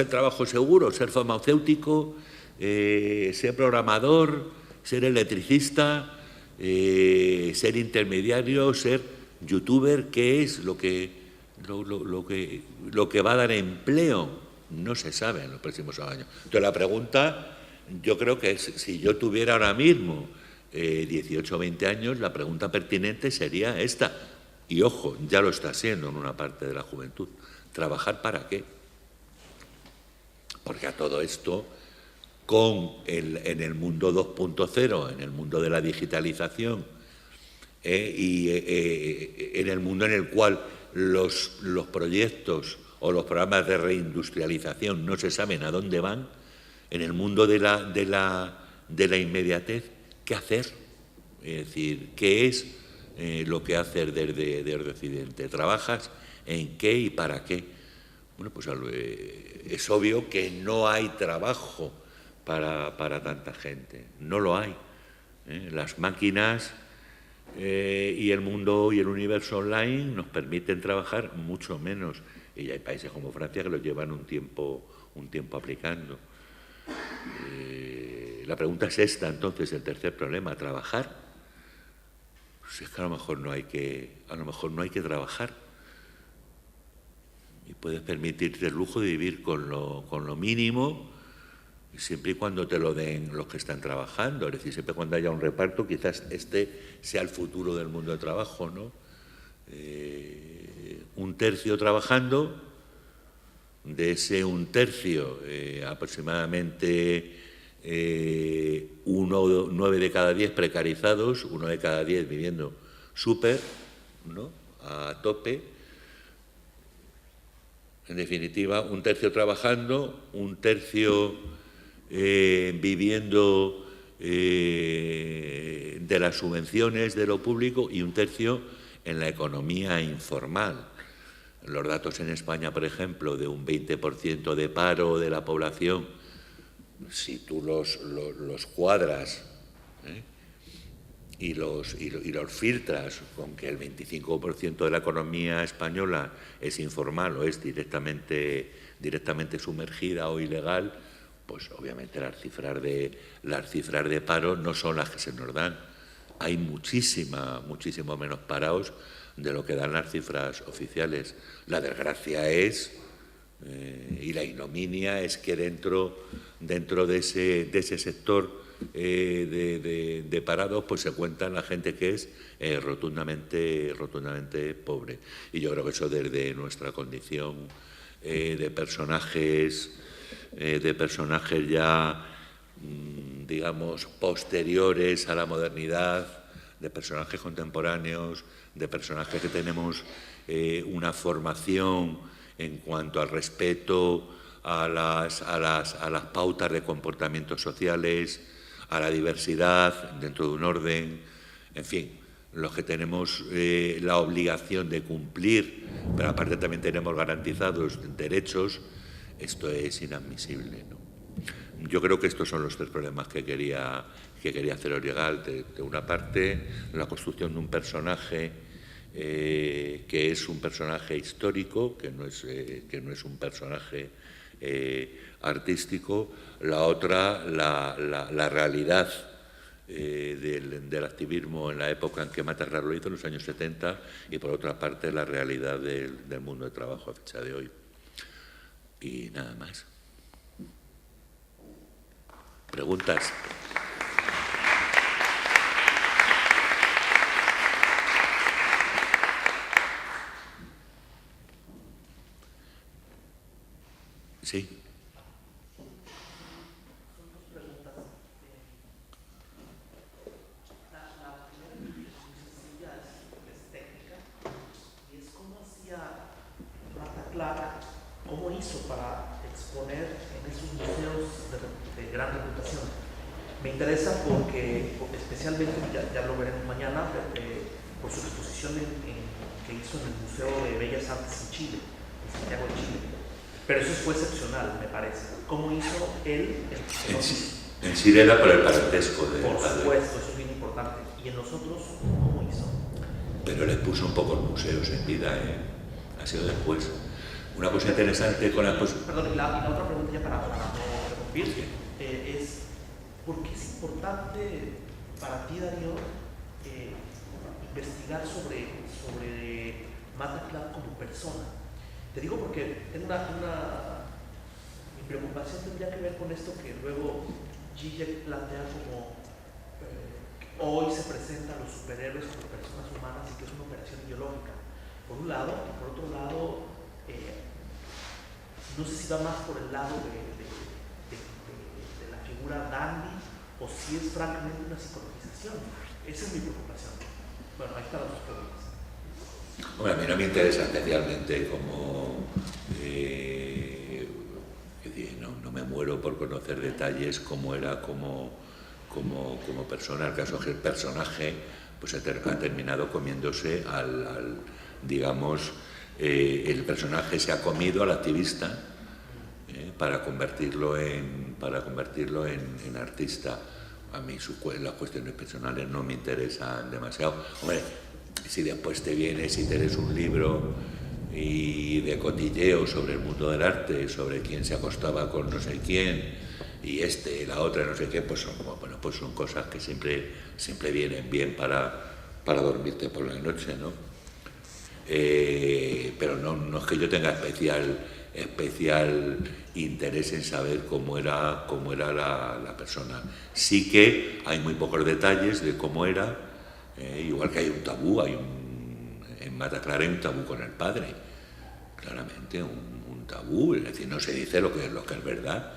[SPEAKER 2] trabajo seguro? Ser farmacéutico, ser programador, ser electricista, ser intermediario, ser youtuber. ¿Qué es lo que va a dar empleo? No se sabe en los próximos años. Entonces la pregunta, yo creo que si yo tuviera ahora mismo 18 o 20 años, la pregunta pertinente sería esta: Y ojo, ya lo está siendo en una parte de la juventud. ¿Trabajar para qué? Porque a todo esto, en el mundo 2.0, en el mundo de la digitalización, y en el mundo en el cual los proyectos o los programas de reindustrialización no se saben a dónde van, en el mundo de la inmediatez, ¿qué hacer? Es decir, ¿qué es lo que hacer desde Occidente? ¿Trabajas en qué y para qué? Bueno, pues es obvio que no hay trabajo para tanta gente, no lo hay. Las máquinas y el mundo y el universo online nos permiten trabajar mucho menos. Y hay países como Francia que lo llevan un tiempo aplicando. La pregunta es esta, entonces, el tercer problema, ¿trabajar? Pues es que a lo mejor no hay que trabajar. Y puedes permitirte el lujo de vivir con lo mínimo, siempre y cuando te lo den los que están trabajando. Es decir, siempre cuando haya un reparto, quizás este sea el futuro del mundo de trabajo, ¿no? Un tercio trabajando, de ese un tercio aproximadamente 9 de cada 10 precarizados, 1 de cada 10 viviendo súper, ¿no?, a tope. En definitiva, un tercio trabajando, un tercio viviendo de las subvenciones de lo público y un tercio en la economía informal. Los datos en España, por ejemplo, de un 20% de paro de la población, si tú los cuadras y los filtras con que el 25% de la economía española es informal o es directamente sumergida o ilegal, pues obviamente las cifras de paro no son las que se nos dan. Hay muchísimo menos parados de lo que dan las cifras oficiales. La desgracia es, y la ignominia es que dentro de ese sector de parados, pues se cuenta la gente que es rotundamente pobre. Y yo creo que eso, desde nuestra condición de personajes ya, digamos, posteriores a la modernidad, de personajes contemporáneos, de personajes que tenemos una formación en cuanto al respeto a las pautas de comportamientos sociales, a la diversidad dentro de un orden, en fin, los que tenemos la obligación de cumplir, pero aparte también tenemos garantizados derechos. Esto es inadmisible, ¿no? Yo creo que estos son los tres problemas que quería hacer Oriegal. De una parte, la construcción de un personaje que es un personaje histórico, que no es un personaje artístico. La otra, la realidad del activismo en la época en que Matarrás lo hizo, en los años 70, y por otra parte la realidad del mundo del trabajo a fecha de hoy. Y nada más. ¿Preguntas? Sí.
[SPEAKER 3] ¿Cómo hizo para exponer en esos museos de gran reputación? Me interesa porque especialmente, ya lo veremos mañana, por su exposición que hizo en el Museo de Bellas Artes en Chile, en Santiago de Chile. Pero eso fue excepcional, me parece. ¿Cómo hizo él?
[SPEAKER 2] En Chile era por el parentesco de...
[SPEAKER 3] Por supuesto, eso es bien importante. ¿Y en nosotros cómo hizo?
[SPEAKER 2] Pero les puso un poco en museos en vida, ha sido después. Una cosa interesante con la...
[SPEAKER 3] Perdón, y la otra pregunta ya para no interrumpir, es ¿por qué es importante para ti, Darío, investigar sobre Mata Clark como persona? Te digo porque tengo mi preocupación tendría que ver con esto que luego Zizek plantea como hoy se presentan los superhéroes como personas humanas y que es una operación ideológica, por un lado, y por otro lado, no sé si va más por el lado de la figura dandy o si es francamente una psicologización. Esa es mi preocupación. Bueno, ahí están las dos preguntas.
[SPEAKER 2] Bueno, a mí no me interesa especialmente como... no me muero por conocer detalles cómo era como persona. El caso es que el personaje pues ha terminado comiéndose digamos, el personaje se ha comido al activista para convertirlo en artista. A mí las cuestiones personales no me interesan demasiado. Hombre, si después te vienes y te lees un libro y de cotilleo sobre el mundo del arte, sobre quién se acostaba con no sé quién, y la otra, no sé qué, pues son cosas que siempre vienen bien para dormirte por la noche, ¿no? Pero no es que yo tenga especial interés en saber cómo era la persona. Sí que hay muy pocos detalles de cómo era, igual que hay un tabú, en Mata Clara hay un tabú con el padre, claramente un tabú, es decir, no se dice lo que es verdad.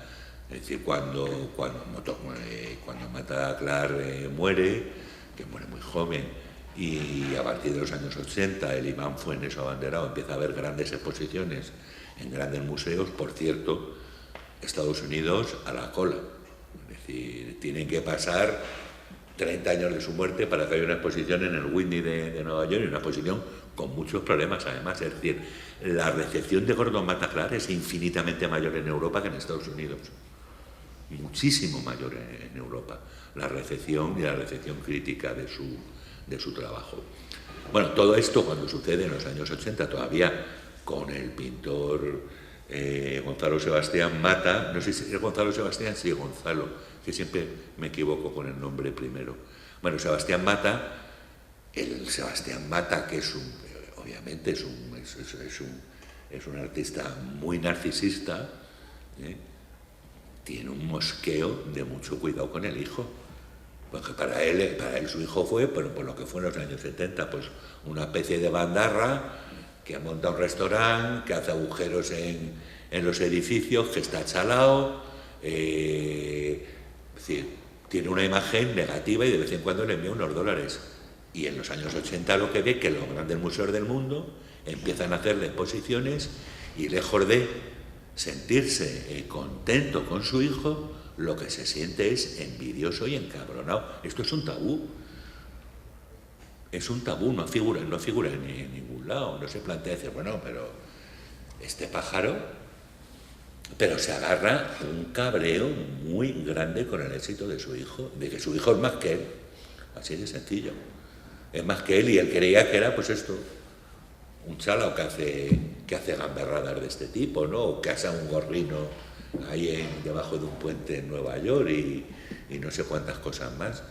[SPEAKER 2] Es decir, cuando Mata Clara muere, que muere muy joven, y a partir de los años 80 el imán Funes Abanderado empieza a haber grandes exposiciones en grandes museos. Por cierto, Estados Unidos a la cola, es decir, tienen que pasar 30 años de su muerte para que haya una exposición en el Whitney de Nueva York, y una exposición con muchos problemas además. Es decir, la recepción de Gordon Matta Clark es infinitamente mayor en Europa que en Estados Unidos, muchísimo mayor en Europa, la recepción y la recepción crítica de su trabajo. Bueno, todo esto cuando sucede en los años 80, todavía con el pintor Gonzalo Sebastián Mata, no sé si es Gonzalo Sebastián, sí, Gonzalo, que siempre me equivoco con el nombre primero. Bueno, Sebastián Mata, el Sebastián Mata, que obviamente es un artista muy narcisista, tiene un mosqueo de mucho cuidado con el hijo. Porque para él su hijo fue, por lo que fue en los años 70, pues una especie de bandarra que monta un restaurante, que hace agujeros en los edificios, que está chalao, es decir, tiene una imagen negativa y de vez en cuando le envía unos dólares. Y en los años 80 lo que ve que los grandes museos del mundo empiezan a hacerle exposiciones y lejos de sentirse contento con su hijo, lo que se siente es envidioso y encabronado. Esto es un tabú. Es un tabú, no figura en ningún lado. No se plantea decir, bueno, pero este pájaro, pero se agarra un cabreo muy grande con el éxito de su hijo, de que su hijo es más que él. Así de sencillo. Es más que él, y él creía que era, pues esto, un chalao que hace gamberradas de este tipo, ¿no? O que hace un gorrino ahí debajo de un puente en Nueva York y no sé cuántas cosas más.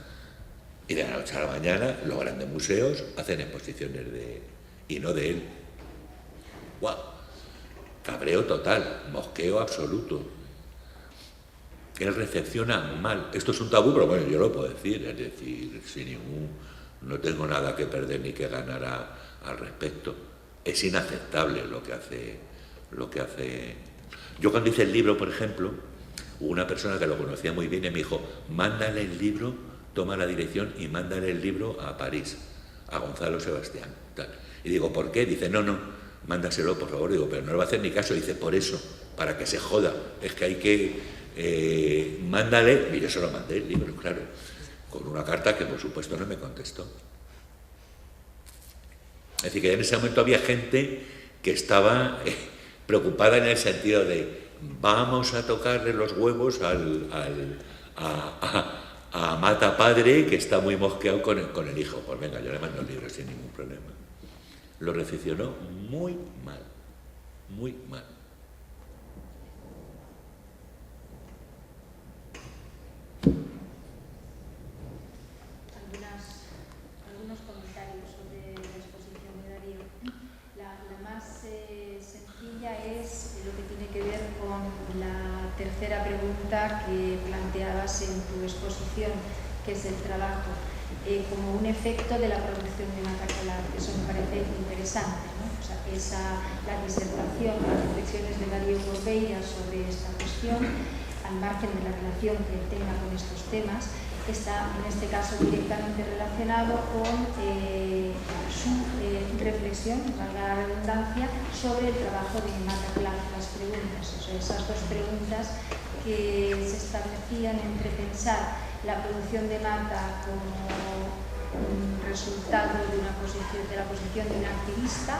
[SPEAKER 2] Y de la noche a la mañana los grandes museos hacen exposiciones y no de él. ¡Guau! Cabreo total, mosqueo absoluto. Él recepciona mal. Esto es un tabú, pero bueno, yo lo puedo decir, es decir, no tengo nada que perder ni que ganar al respecto. Es inaceptable lo que hace. Yo cuando hice el libro, por ejemplo, hubo una persona que lo conocía muy bien y me dijo, mándale el libro, toma la dirección y mándale el libro a París, a Gonzalo Sebastián. Tal. Y digo, ¿por qué? Dice, no, mándaselo, por favor. Digo, pero no le va a hacer ni caso. Dice, por eso, para que se joda. Es que hay que, mándale. Y yo se lo mandé el libro, claro, con una carta que por supuesto no me contestó. Es decir, que en ese momento había gente que estaba preocupada en el sentido de vamos a tocarle los huevos a Mata Padre, que está muy mosqueado con el hijo. Pues venga, yo le mando el libro sin ningún problema. Lo recepcionó muy mal, muy mal.
[SPEAKER 1] Algunos comentarios sobre la exposición de Darío. La más sencilla es lo que tiene que ver con la tercera pregunta que planteabas en tu exposición, que es el trabajo. como un efecto de la producción de Mata Clark. Eso me parece interesante, ¿no? O sea, la disertación, las reflexiones de Darío Corbeira sobre esta cuestión, al margen de la relación que tenga con estos temas, está en este caso directamente relacionado con su reflexión, valga la redundancia, sobre el trabajo de Mata Clark, las preguntas, o sea, esas dos preguntas que se establecían entre pensar la producción de Mata como un resultado de la posición de un activista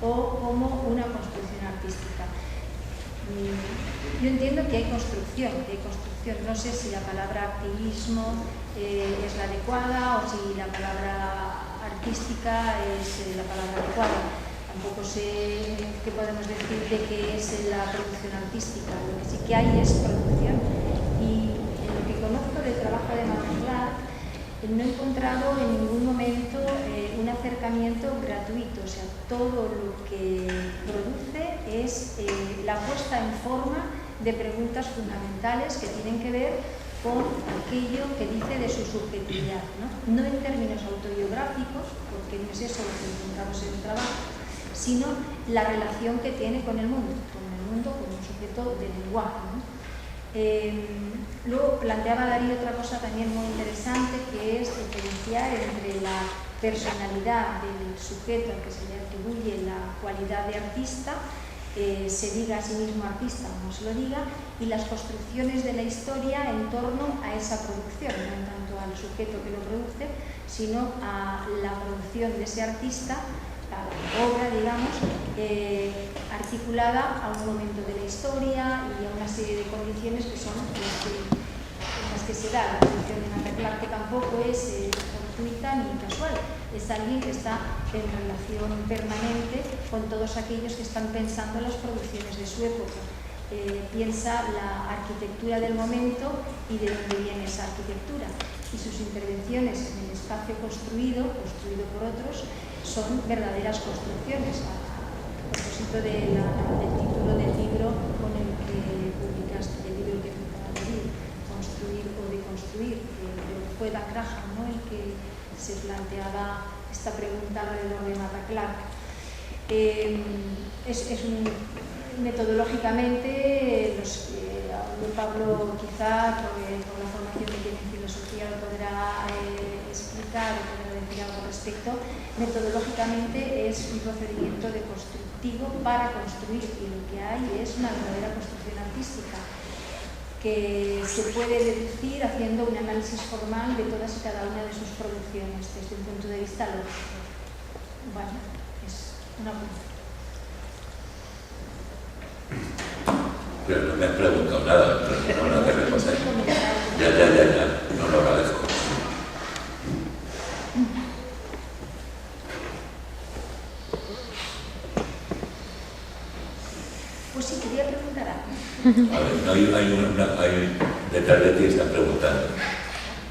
[SPEAKER 1] o como una construcción artística. Yo entiendo que hay construcción, no sé si la palabra activismo es la adecuada o si la palabra artística es la palabra adecuada. Tampoco sé qué podemos decir de qué es la producción artística. Lo que sí que hay es producción. Y en lo que conozco del trabajo de Mata Clark, no he encontrado en ningún momento un acercamiento gratuito. O sea, todo lo que produce es la puesta en forma de preguntas fundamentales que tienen que ver con aquello que dice de su subjetividad, no en términos autobiográficos, porque no es eso lo que encontramos en el trabajo, sino la relación que tiene con el mundo como un sujeto de lenguaje, ¿no? Luego planteaba Darío otra cosa también muy interesante, que es diferenciar entre la personalidad del sujeto al que se le atribuye la cualidad de artista, se diga a sí mismo artista o no se lo diga, y las construcciones de la historia en torno a esa producción, no en tanto al sujeto que lo produce, sino a la producción de ese artista, a la obra, digamos, articulada a un momento de la historia y a una serie de condiciones que son las que se da la producción de Mata Clark, que tampoco es fortuita ni casual. Es alguien que está en relación permanente con todos aquellos que están pensando las producciones de su época. Piensa la arquitectura del momento y de dónde viene esa arquitectura. Y sus intervenciones en el espacio construido por otros, son verdaderas construcciones. A propósito del título del libro con el que publicaste, el libro que publicaste, Construir o Deconstruir, fue Dan Graham, ¿no?, el que se planteaba esta pregunta alrededor de Mata Clark. Metodológicamente, Pablo quizá por la formación que tiene en filosofía lo podrá explicar o podrá decir algo al respecto. Metodológicamente es un procedimiento deconstructivo para construir, y lo que hay es una verdadera construcción artística que se puede deducir haciendo un análisis formal de todas y cada una de sus producciones desde un punto de vista lógico. Bueno, es una pregunta.
[SPEAKER 2] Pero no me has preguntado nada, no te respondes. Ya, no lo agradezco.
[SPEAKER 1] Pues sí, quería preguntar algo.
[SPEAKER 2] A ver, hay detrás de ti están preguntando.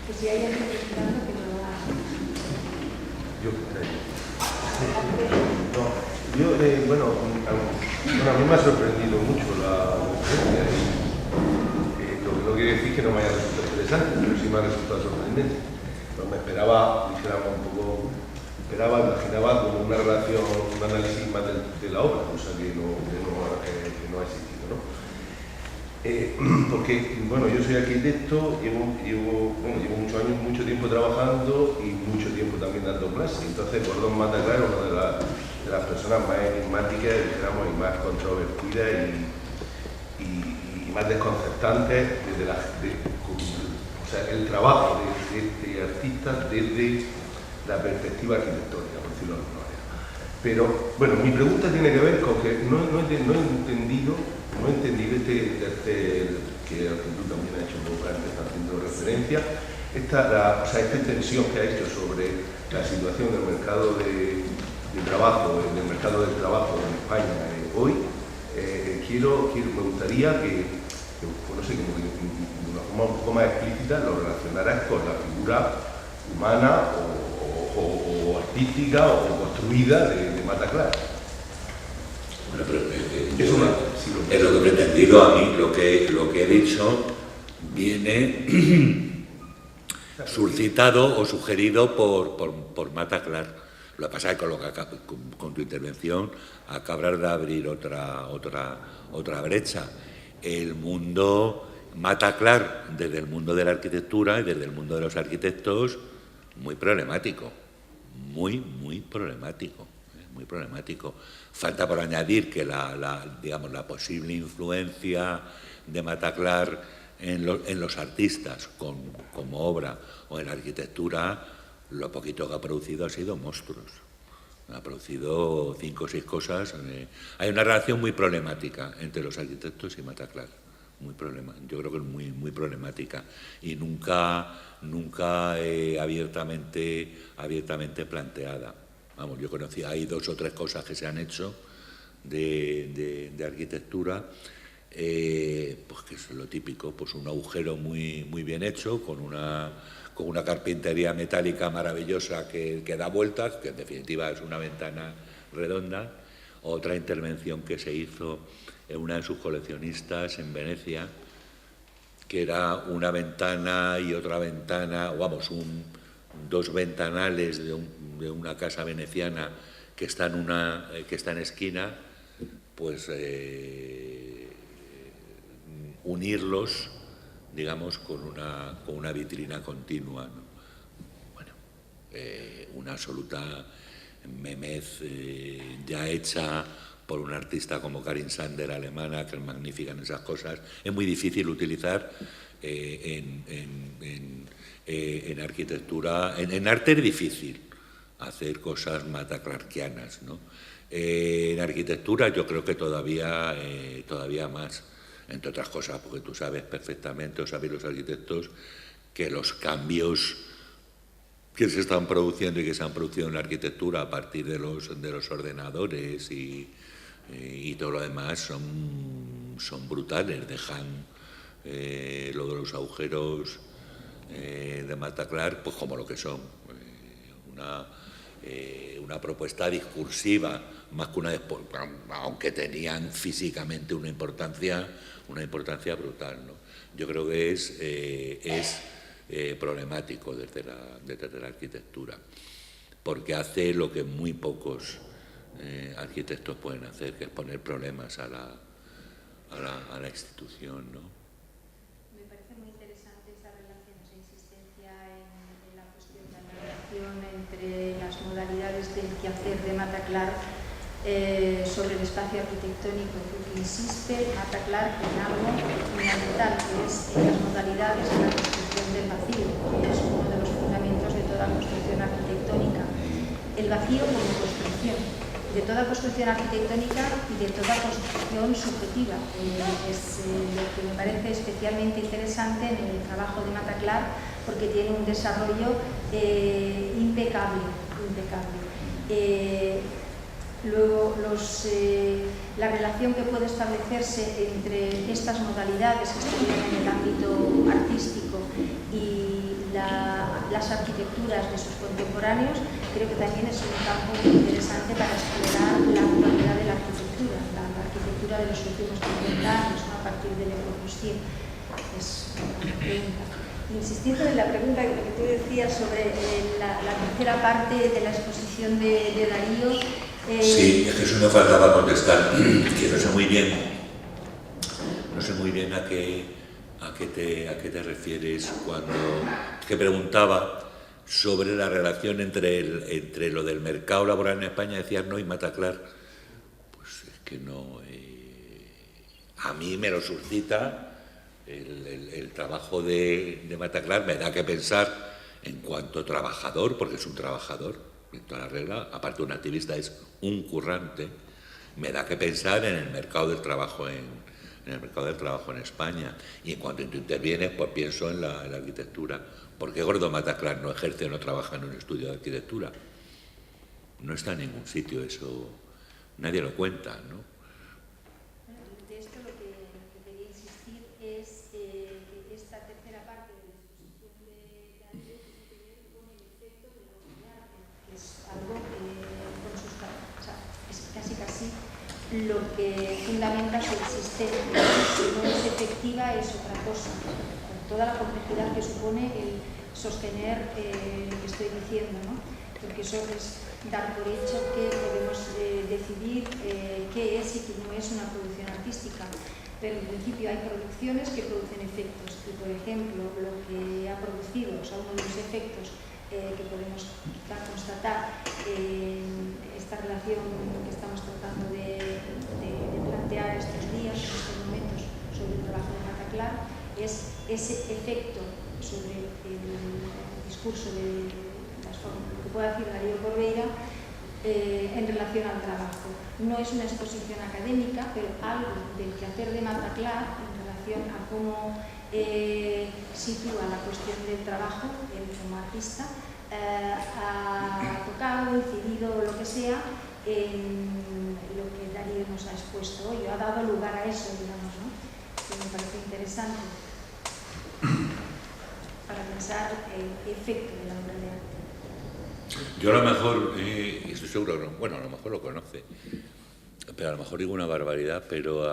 [SPEAKER 1] Pues si hay alguien preguntando, que lo haga.
[SPEAKER 4] A mí me ha sorprendido mucho la conferencia y lo que no quiere decir que no me haya resultado interesante, pero sí me ha resultado sorprendente. Pues me esperaba, imaginaba como una relación, un análisis más de la obra, cosa que no ha existido, ¿no? Porque, yo soy arquitecto, llevo mucho tiempo trabajando y mucho tiempo también dando clases. Entonces, Gordón Mata Clark es una de las personas más enigmáticas, dijéramos, y más controvertidas y más desconcertantes el trabajo de este artista desde la perspectiva arquitectónica, por decirlo de alguna manera. Pero, mi pregunta tiene que ver con que no he entendido que tú también has hecho un poco antes, está haciendo referencia, esta extensión que ha hecho sobre la situación del mercado del trabajo en España hoy. Me gustaría que de una forma un poco más explícita lo relacionaras con la figura humana o artística o construida de Mata Clark.
[SPEAKER 2] Bueno, pero es lo que he pretendido. A mí lo que he dicho viene suscitado o sugerido por Mata Clar. Lo que pasa es que con tu intervención acabas de abrir otra brecha. El mundo Mata Clar, desde el mundo de la arquitectura y desde el mundo de los arquitectos, muy problemático, muy problemático. Muy problemático. Falta por añadir que la posible influencia de Mata Clar en los artistas como obra o en la arquitectura, lo poquito que ha producido ha sido monstruos. Ha producido 5 o 6 cosas. Hay una relación muy problemática entre los arquitectos y Mata Clar. Yo creo que es muy problemática y nunca abiertamente planteada. Vamos, yo conocí, hay 2 o 3 cosas que se han hecho de arquitectura, pues que es lo típico, pues un agujero muy bien hecho, con una carpintería metálica maravillosa que da vueltas, que en definitiva es una ventana redonda. Otra intervención que se hizo en una de sus coleccionistas en Venecia, que era una ventana y otra ventana, vamos, 2 ventanales de una casa veneciana que está en esquina, pues unirlos, digamos, con una vitrina continua, ¿no? Bueno, una absoluta memez ya hecha por un artista como Karin Sander, alemana, que es magnífica en esas cosas. Es muy difícil utilizar en arquitectura, en arte es difícil hacer cosas mataclarquianas, ¿no? En arquitectura yo creo que todavía más, entre otras cosas, porque tú sabes perfectamente, o sabéis los arquitectos, que los cambios que se están produciendo y que se han producido en la arquitectura a partir de los ordenadores y todo lo demás son brutales, dejan lo de los agujeros de Mata Clar pues como lo que son, una propuesta discursiva más que aunque tenían físicamente una importancia brutal, ¿no? Yo creo que es problemático desde la arquitectura, porque hace lo que muy pocos arquitectos pueden hacer, que es poner problemas a la institución, ¿no?
[SPEAKER 1] Me parece muy interesante esta relación, esa insistencia en la cuestión de la relación entre las modalidades del quehacer de Mata Clar sobre el espacio arquitectónico, porque insiste Mata Clar en algo fundamental, que es las modalidades de la construcción del vacío, que es uno de los fundamentos de toda construcción arquitectónica. El vacío como construcción, de toda construcción arquitectónica y de toda construcción subjetiva. Es lo que me parece especialmente interesante en el trabajo de Mata Clar, porque tiene un desarrollo impecable. Luego, la relación que puede establecerse entre estas modalidades que estuvieron en el ámbito artístico y las arquitecturas de sus contemporáneos, creo que también es un campo muy interesante para explorar la actualidad de la arquitectura de los últimos 50 años, ¿no? A partir de Le Corbusier. Es una pregunta. Insistiendo en la pregunta que tú decías sobre la tercera parte de la exposición de Darío.
[SPEAKER 2] Sí, es que eso me faltaba contestar, que no sé muy bien a qué te refieres cuando que preguntaba sobre la relación entre lo del mercado laboral en España, decías no, y Mata Clar. Pues es que no, a mí me lo suscita el trabajo de Mata Clar, me da que pensar en cuanto trabajador, porque es un trabajador, en toda la regla, aparte de un activista, es un currante. Me da que pensar en el mercado del trabajo en España. Y en cuanto tú intervienes, pues pienso en la arquitectura. ¿Por qué Gordo Mata Clar no ejerce o no trabaja en un estudio de arquitectura? No está en ningún sitio eso, nadie lo cuenta, ¿no?
[SPEAKER 1] De esto lo que quería insistir es que esta tercera parte de la exposición de Darío tiene que ver con el efecto de la unidad, que es algo es casi lo que fundamenta su existencia. Si no es efectiva es otra cosa, con toda la complejidad que supone el sostener lo que estoy diciendo, ¿no? Porque eso es dar por hecho que debemos decidir qué es y qué no es una producción artística. Pero en principio hay producciones que producen efectos y, por ejemplo, lo que ha producido, o sea, uno de los efectos que podemos quizá constatar en esta relación que estamos tratando de plantear estos días, en estos momentos, sobre el trabajo de Mata Clar, es ese efecto sobre el discurso de las formas, lo que pueda decir Darío Corveira, en relación al trabajo. No es una exposición académica, pero algo del quehacer de Mata Clar en relación a cómo sitúa la cuestión del trabajo, él como artista, ha tocado, incidido, lo que sea, en lo que Darío nos ha expuesto hoy, ha dado lugar a eso, digamos, ¿no? Que me parece interesante para pensar el efecto de la obra de arte.
[SPEAKER 2] Yo a lo mejor, estoy seguro, bueno, a lo mejor lo conoce, pero a lo mejor digo una barbaridad, pero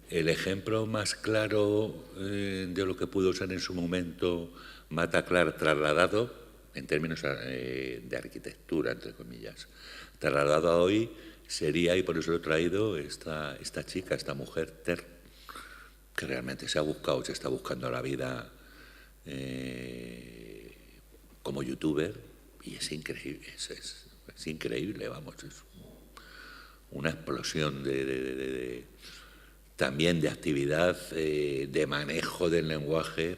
[SPEAKER 2] el ejemplo más claro de lo que pudo ser en su momento Mata Clar trasladado, en términos de arquitectura, entre comillas, trasladado a hoy, sería, y por eso lo he traído, esta chica, esta mujer, Ter, que realmente se está buscando la vida como youtuber, y es increíble, es increíble, vamos, es una explosión también de actividad, de manejo del lenguaje.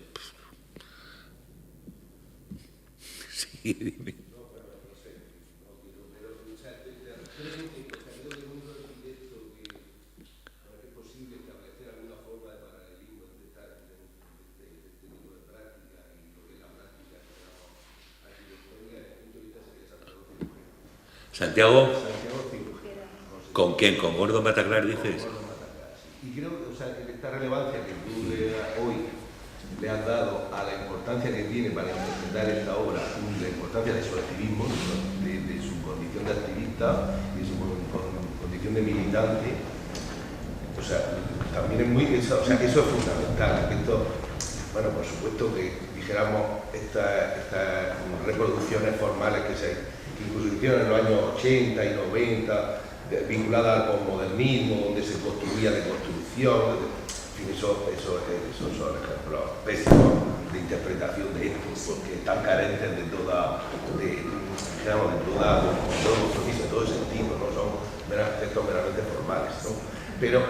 [SPEAKER 2] Sí, dime. Santiago, ¿con quién? ¿Con Gordo Mata Clar dices?
[SPEAKER 4] Y creo que, o sea, esta relevancia que tú hoy le has dado a la importancia que tiene para interpretar esta obra, la importancia de su activismo, de su condición de activista y de su condición de militante, o sea, también es muy, o sea, eso es fundamental. Esto, bueno, por supuesto que dijéramos estas reproducciones formales que incluso hicieron en los años 80 y 90, vinculadas al posmodernismo, donde se construía de construcción, en fin, esos son ejemplos pésimos de interpretación de esto, porque están carentes de todo sentido, ¿no? Son textos meramente formales, ¿no? Pero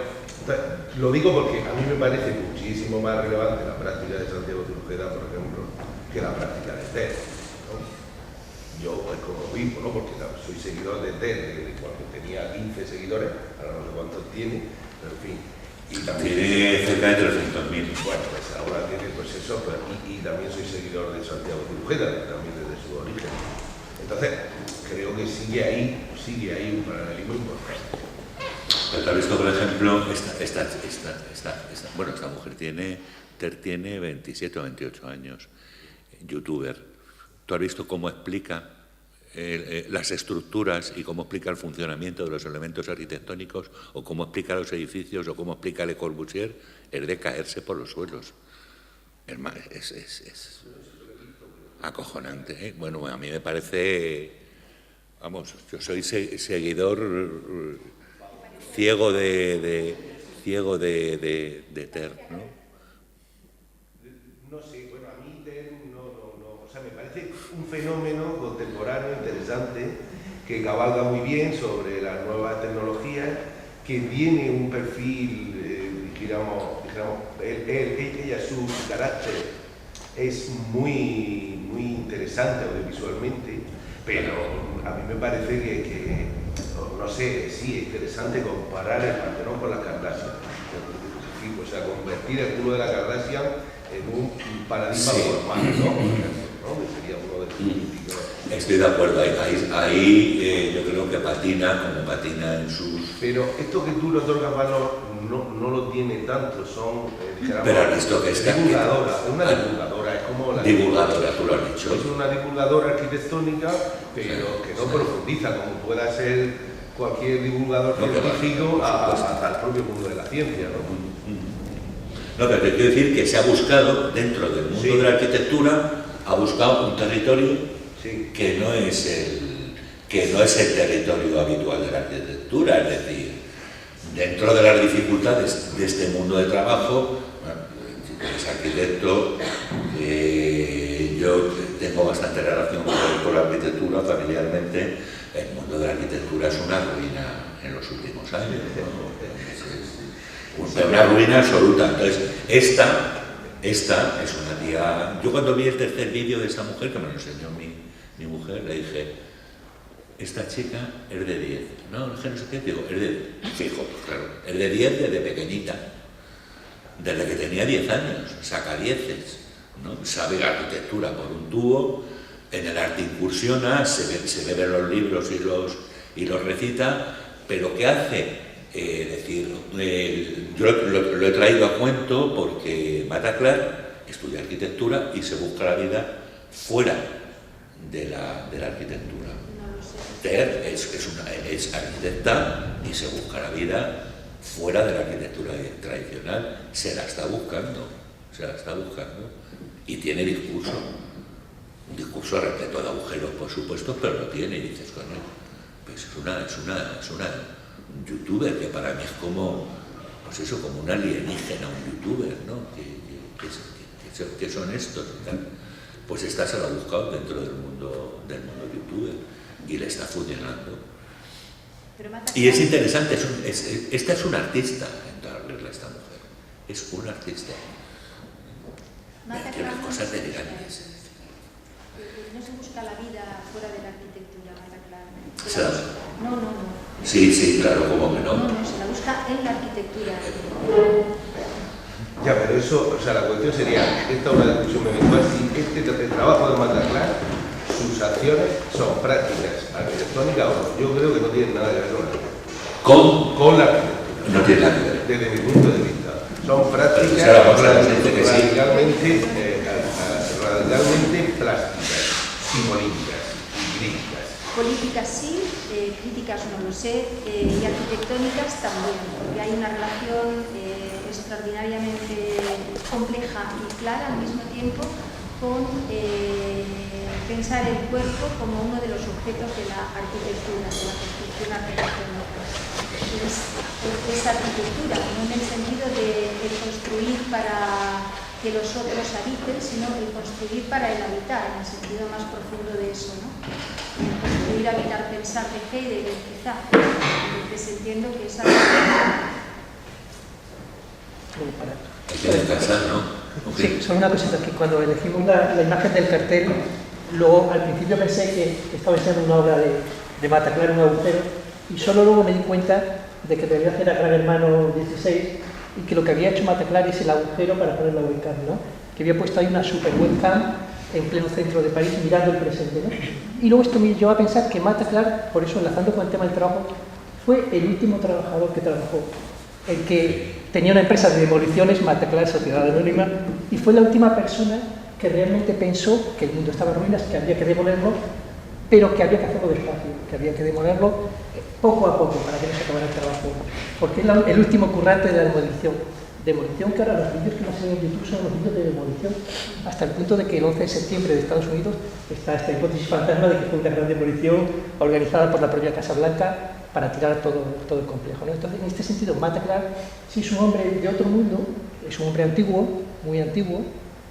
[SPEAKER 4] lo digo porque a mí me parece muchísimo más relevante la práctica de Santiago Cirujeda, por ejemplo, que la práctica de Ter, ¿no? Yo, pues como obispo, ¿no? Porque soy seguidor de Ter, de cuando tenía 15 seguidores, ahora no sé cuántos tiene, pero en fin. Y también
[SPEAKER 2] tiene cerca de 300.000.
[SPEAKER 4] Bueno, pues ahora tiene pues eso, pues, y también soy seguidor de Santiago Cirujeda, también desde su origen. Entonces, creo que sigue ahí un paralelismo importante.
[SPEAKER 2] Pero te has visto, por ejemplo, esta mujer Ter tiene 27 o 28 años, youtuber. ¿Tú has visto cómo explica las estructuras y cómo explica el funcionamiento de los elementos arquitectónicos, o cómo explica los edificios, o cómo explica Le Corbusier? Es de caerse por los suelos. Es acojonante, ¿eh? Bueno, a mí me parece, vamos, yo soy seguidor ciego de Ter, ¿no?
[SPEAKER 4] No sé, bueno, a mí Ter no, o sea, me parece un fenómeno contemporáneo interesante que cabalga muy bien sobre las nuevas tecnologías, que tiene un perfil, ella, su carácter es muy interesante audiovisualmente, pero a mí me parece que no sé, sí, es interesante comparar el Partenón con las Kardashian. O sea, convertir el culo de la Kardashian en un paradigma formal, ¿no? Que sería uno de los políticos.
[SPEAKER 2] Estoy de acuerdo, ahí yo creo que patina en sus...
[SPEAKER 4] Pero esto que tú le otorgas valor no lo tiene tanto, son,
[SPEAKER 2] pero has visto que está
[SPEAKER 4] divulgadora, es una divulgadora, es como la
[SPEAKER 2] divulgadora, tú lo has dicho.
[SPEAKER 4] Es una divulgadora arquitectónica, pero que no profundiza como pueda ser cualquier divulgador científico hasta el propio mundo de la ciencia, ¿no?
[SPEAKER 2] No, pero te quiero decir que se ha buscado, dentro del mundo
[SPEAKER 4] Sí.
[SPEAKER 2] de la arquitectura, ha buscado un territorio
[SPEAKER 4] Sí.
[SPEAKER 2] que no es el territorio habitual de la arquitectura, es decir, dentro de las dificultades de este mundo de trabajo, bueno, si tú eres arquitecto, yo tengo bastante relación con la arquitectura familiarmente. El mundo de la arquitectura es una ruina en los últimos años, ¿no? Es una ruina absoluta. Entonces, esta es una tía. Yo cuando vi el tercer vídeo de esa mujer, que me lo enseñó mi mujer, le dije, esta chica es de 10. No sé qué, digo, es de, fijo, claro, es de 10 desde pequeñita. Desde que tenía 10 años, saca 10, ¿no? Sabe arquitectura por un tubo, en el arte incursiona, se ve en los libros y los recita, pero ¿qué hace? Yo lo he traído a cuento porque Mata Clar estudia arquitectura y se busca la vida fuera de la arquitectura. Ter es arquitecta y se busca la vida fuera de la arquitectura tradicional, se la está buscando y tiene discurso, un discurso repleto de agujeros, por supuesto, pero lo tiene y dices, coño, pues es una youtuber que para mí es como, pues eso, como un alienígena, un youtuber, ¿no? ¿Qué son estos y tal? Pues esta se la ha buscado dentro del mundo youtuber y le está funcionando. Y es interesante, esta es una artista, en toda regla, esta mujer. Es una artista. Tiene unas cosas delirantes.
[SPEAKER 5] No se busca la vida fuera de la arquitectura, Mata Clar.
[SPEAKER 2] No.
[SPEAKER 5] No.
[SPEAKER 2] Sí, claro, ¿cómo que no?
[SPEAKER 5] No, se la busca en la arquitectura.
[SPEAKER 4] Ya, pero eso, o sea, la cuestión sería, esta una discusión eventual, si el trabajo de Mata Clar, sus acciones son prácticas arquitectónicas o no. Yo creo que no tienen nada que ver con la arquitectura.
[SPEAKER 2] No tiene nada que ver.
[SPEAKER 4] Desde mi punto de vista. Son prácticas radicalmente plásticas y políticas y críticas.
[SPEAKER 5] Políticas sí, críticas no lo sé, y arquitectónicas también, porque hay una relación extraordinariamente compleja y clara al mismo tiempo con pensar el cuerpo como uno de los objetos de la arquitectura, de la construcción arquitectónica. Es arquitectura, no en el sentido de construir para que los otros habiten, sino el construir para el habitar, en el sentido más profundo de eso, ¿no? El construir, habitar, pensar de Heidegger, quizá. Entonces entiendo que es arquitectura.
[SPEAKER 2] Hay que descansar, ¿no?
[SPEAKER 6] Sí, solo una cosita, que cuando elegimos la imagen del cartel, luego al principio pensé que estaba enseñando una obra de Mata Clar, un agujero, y solo luego me di cuenta de que debía hacer a Gran Hermano 16 y que lo que había hecho Mata Clar es el agujero para poner la webcam, ¿no? Que había puesto ahí una super webcam en pleno centro de París mirando el presente, ¿no? Y luego esto me llevó a pensar que Mata Clar, por eso enlazando con el tema del trabajo, fue el último trabajador que trabajó, el que tenía una empresa de demoliciones, Mata Clar Sociedad Anónima, y fue la última persona que realmente pensó que el mundo estaba en ruinas, que había que demolerlo, pero que había que hacerlo despacio, que había que demolerlo poco a poco para que no se acabara el trabajo, porque es el último currante de la demolición que ahora los vídeos que nos ven en YouTube son los vídeos de demolición, hasta el punto de que el 11 de septiembre de Estados Unidos está esta hipótesis fantasma de que fue una gran demolición organizada por la propia Casa Blanca para tirar todo el complejo, ¿no? Entonces, en este sentido, Mata Clar sí es un hombre de otro mundo, es un hombre antiguo, muy antiguo,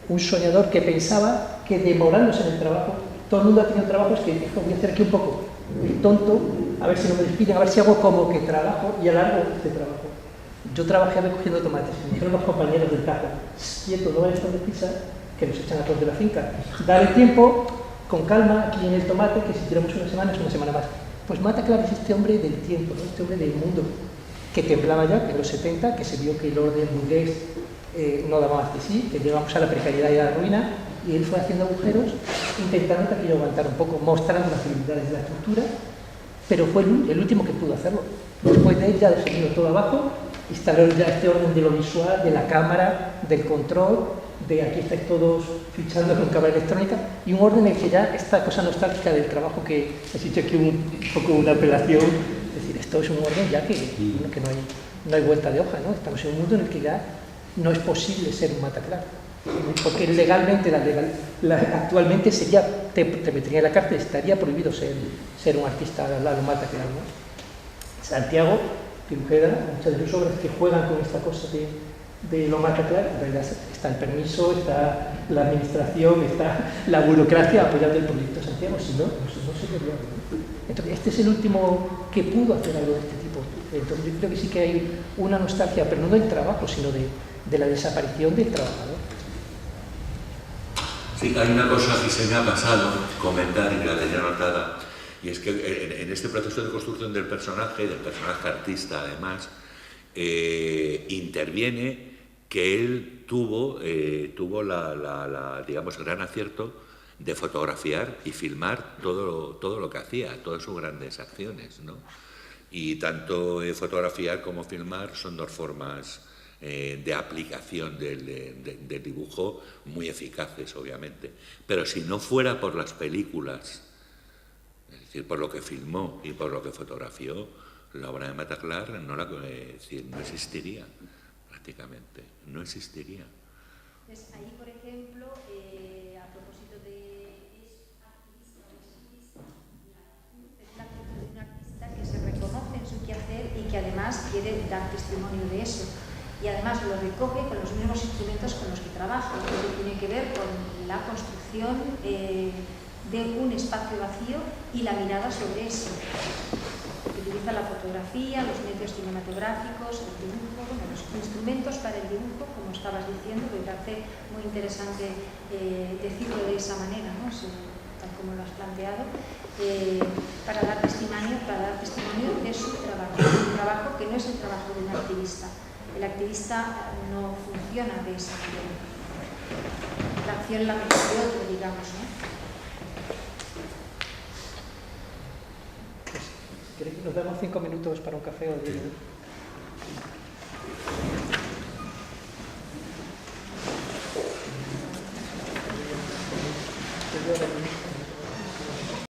[SPEAKER 6] un soñador que pensaba que demorándose en el trabajo, todo el mundo ha tenido trabajos que dijo, voy a hacer aquí un poco el tonto, a ver si no me despiden, a ver si hago como que trabajo y alargo este trabajo. Yo trabajé recogiendo tomates, me dijeron los compañeros del tajo, quieto, no vayas tan deprisa, que nos echan a todos de la finca. Dale tiempo, con calma, aquí en el tomate, que si tiramos una semana es una semana más. Pues Mata Clar es este hombre del tiempo, ¿no? Este hombre del mundo, que temblaba ya en los 70, que se vio que el orden burgués no daba más de sí, que llegamos a la precariedad y a la ruina, y él fue haciendo agujeros, intentando que aquello aguantara un poco, mostrando las debilidades de la estructura, pero fue el último que pudo hacerlo. Después de él ya descendió todo abajo, instaló ya este orden de lo visual, de la cámara, del control, de aquí estáis todos fichando con cámara electrónica, y un orden en que ya esta cosa nostálgica del trabajo que has dicho aquí un poco una apelación, es decir, esto es un orden ya que no hay vuelta de hoja, ¿no? Estamos en un mundo en el que ya no es posible ser un Mataclar. Porque legalmente, actualmente sería, te metería en la cárcel, estaría prohibido ser un artista al lado de Mataclar, ¿no? Santiago Tirujeda, muchas de sus obras que juegan con esta cosa de lo Mataclar, en realidad está el permiso, está la administración, está la burocracia apoyando el proyecto de Santiago, si no sería viable, ¿no? Entonces, este es el último que pudo hacer algo de este tipo. Entonces, yo creo que sí que hay una nostalgia, pero no del trabajo, sino de la desaparición del trabajador.
[SPEAKER 2] Sí, hay una cosa que se me ha pasado comentar y que la tenía anotada, y es que en este proceso de construcción del personaje artista además, interviene que él tuvo digamos, el gran acierto de fotografiar y filmar todo lo que hacía, todas sus grandes acciones, ¿no? Y tanto fotografiar como filmar son dos formas de aplicación del dibujo muy eficaces, obviamente. Pero si no fuera por las películas, es decir, por lo que filmó y por lo que fotografió, la obra de Mataclar no existiría prácticamente, no existiría.
[SPEAKER 5] Pues ahí, por ejemplo, a propósito de activista o exhibista, es la actitud de un artista que se reconoce en su quehacer y que además quiere dar testimonio de eso. Y además lo recoge con los mismos instrumentos con los que trabaja, que tiene que ver con la construcción de un espacio vacío y la mirada sobre eso. Utiliza la fotografía, los medios cinematográficos, el dibujo, bueno, los instrumentos para el dibujo, como estabas diciendo, que me parece muy interesante decirlo de esa manera, ¿no? Tal como lo has planteado, para dar testimonio de su trabajo, un trabajo que no es el trabajo de un activista. El activista no funciona de esa manera. La acción la mejor de otro, digamos, ¿no?
[SPEAKER 6] ¿Queréis que nos damos 5 minutos para un café o 10 minutos?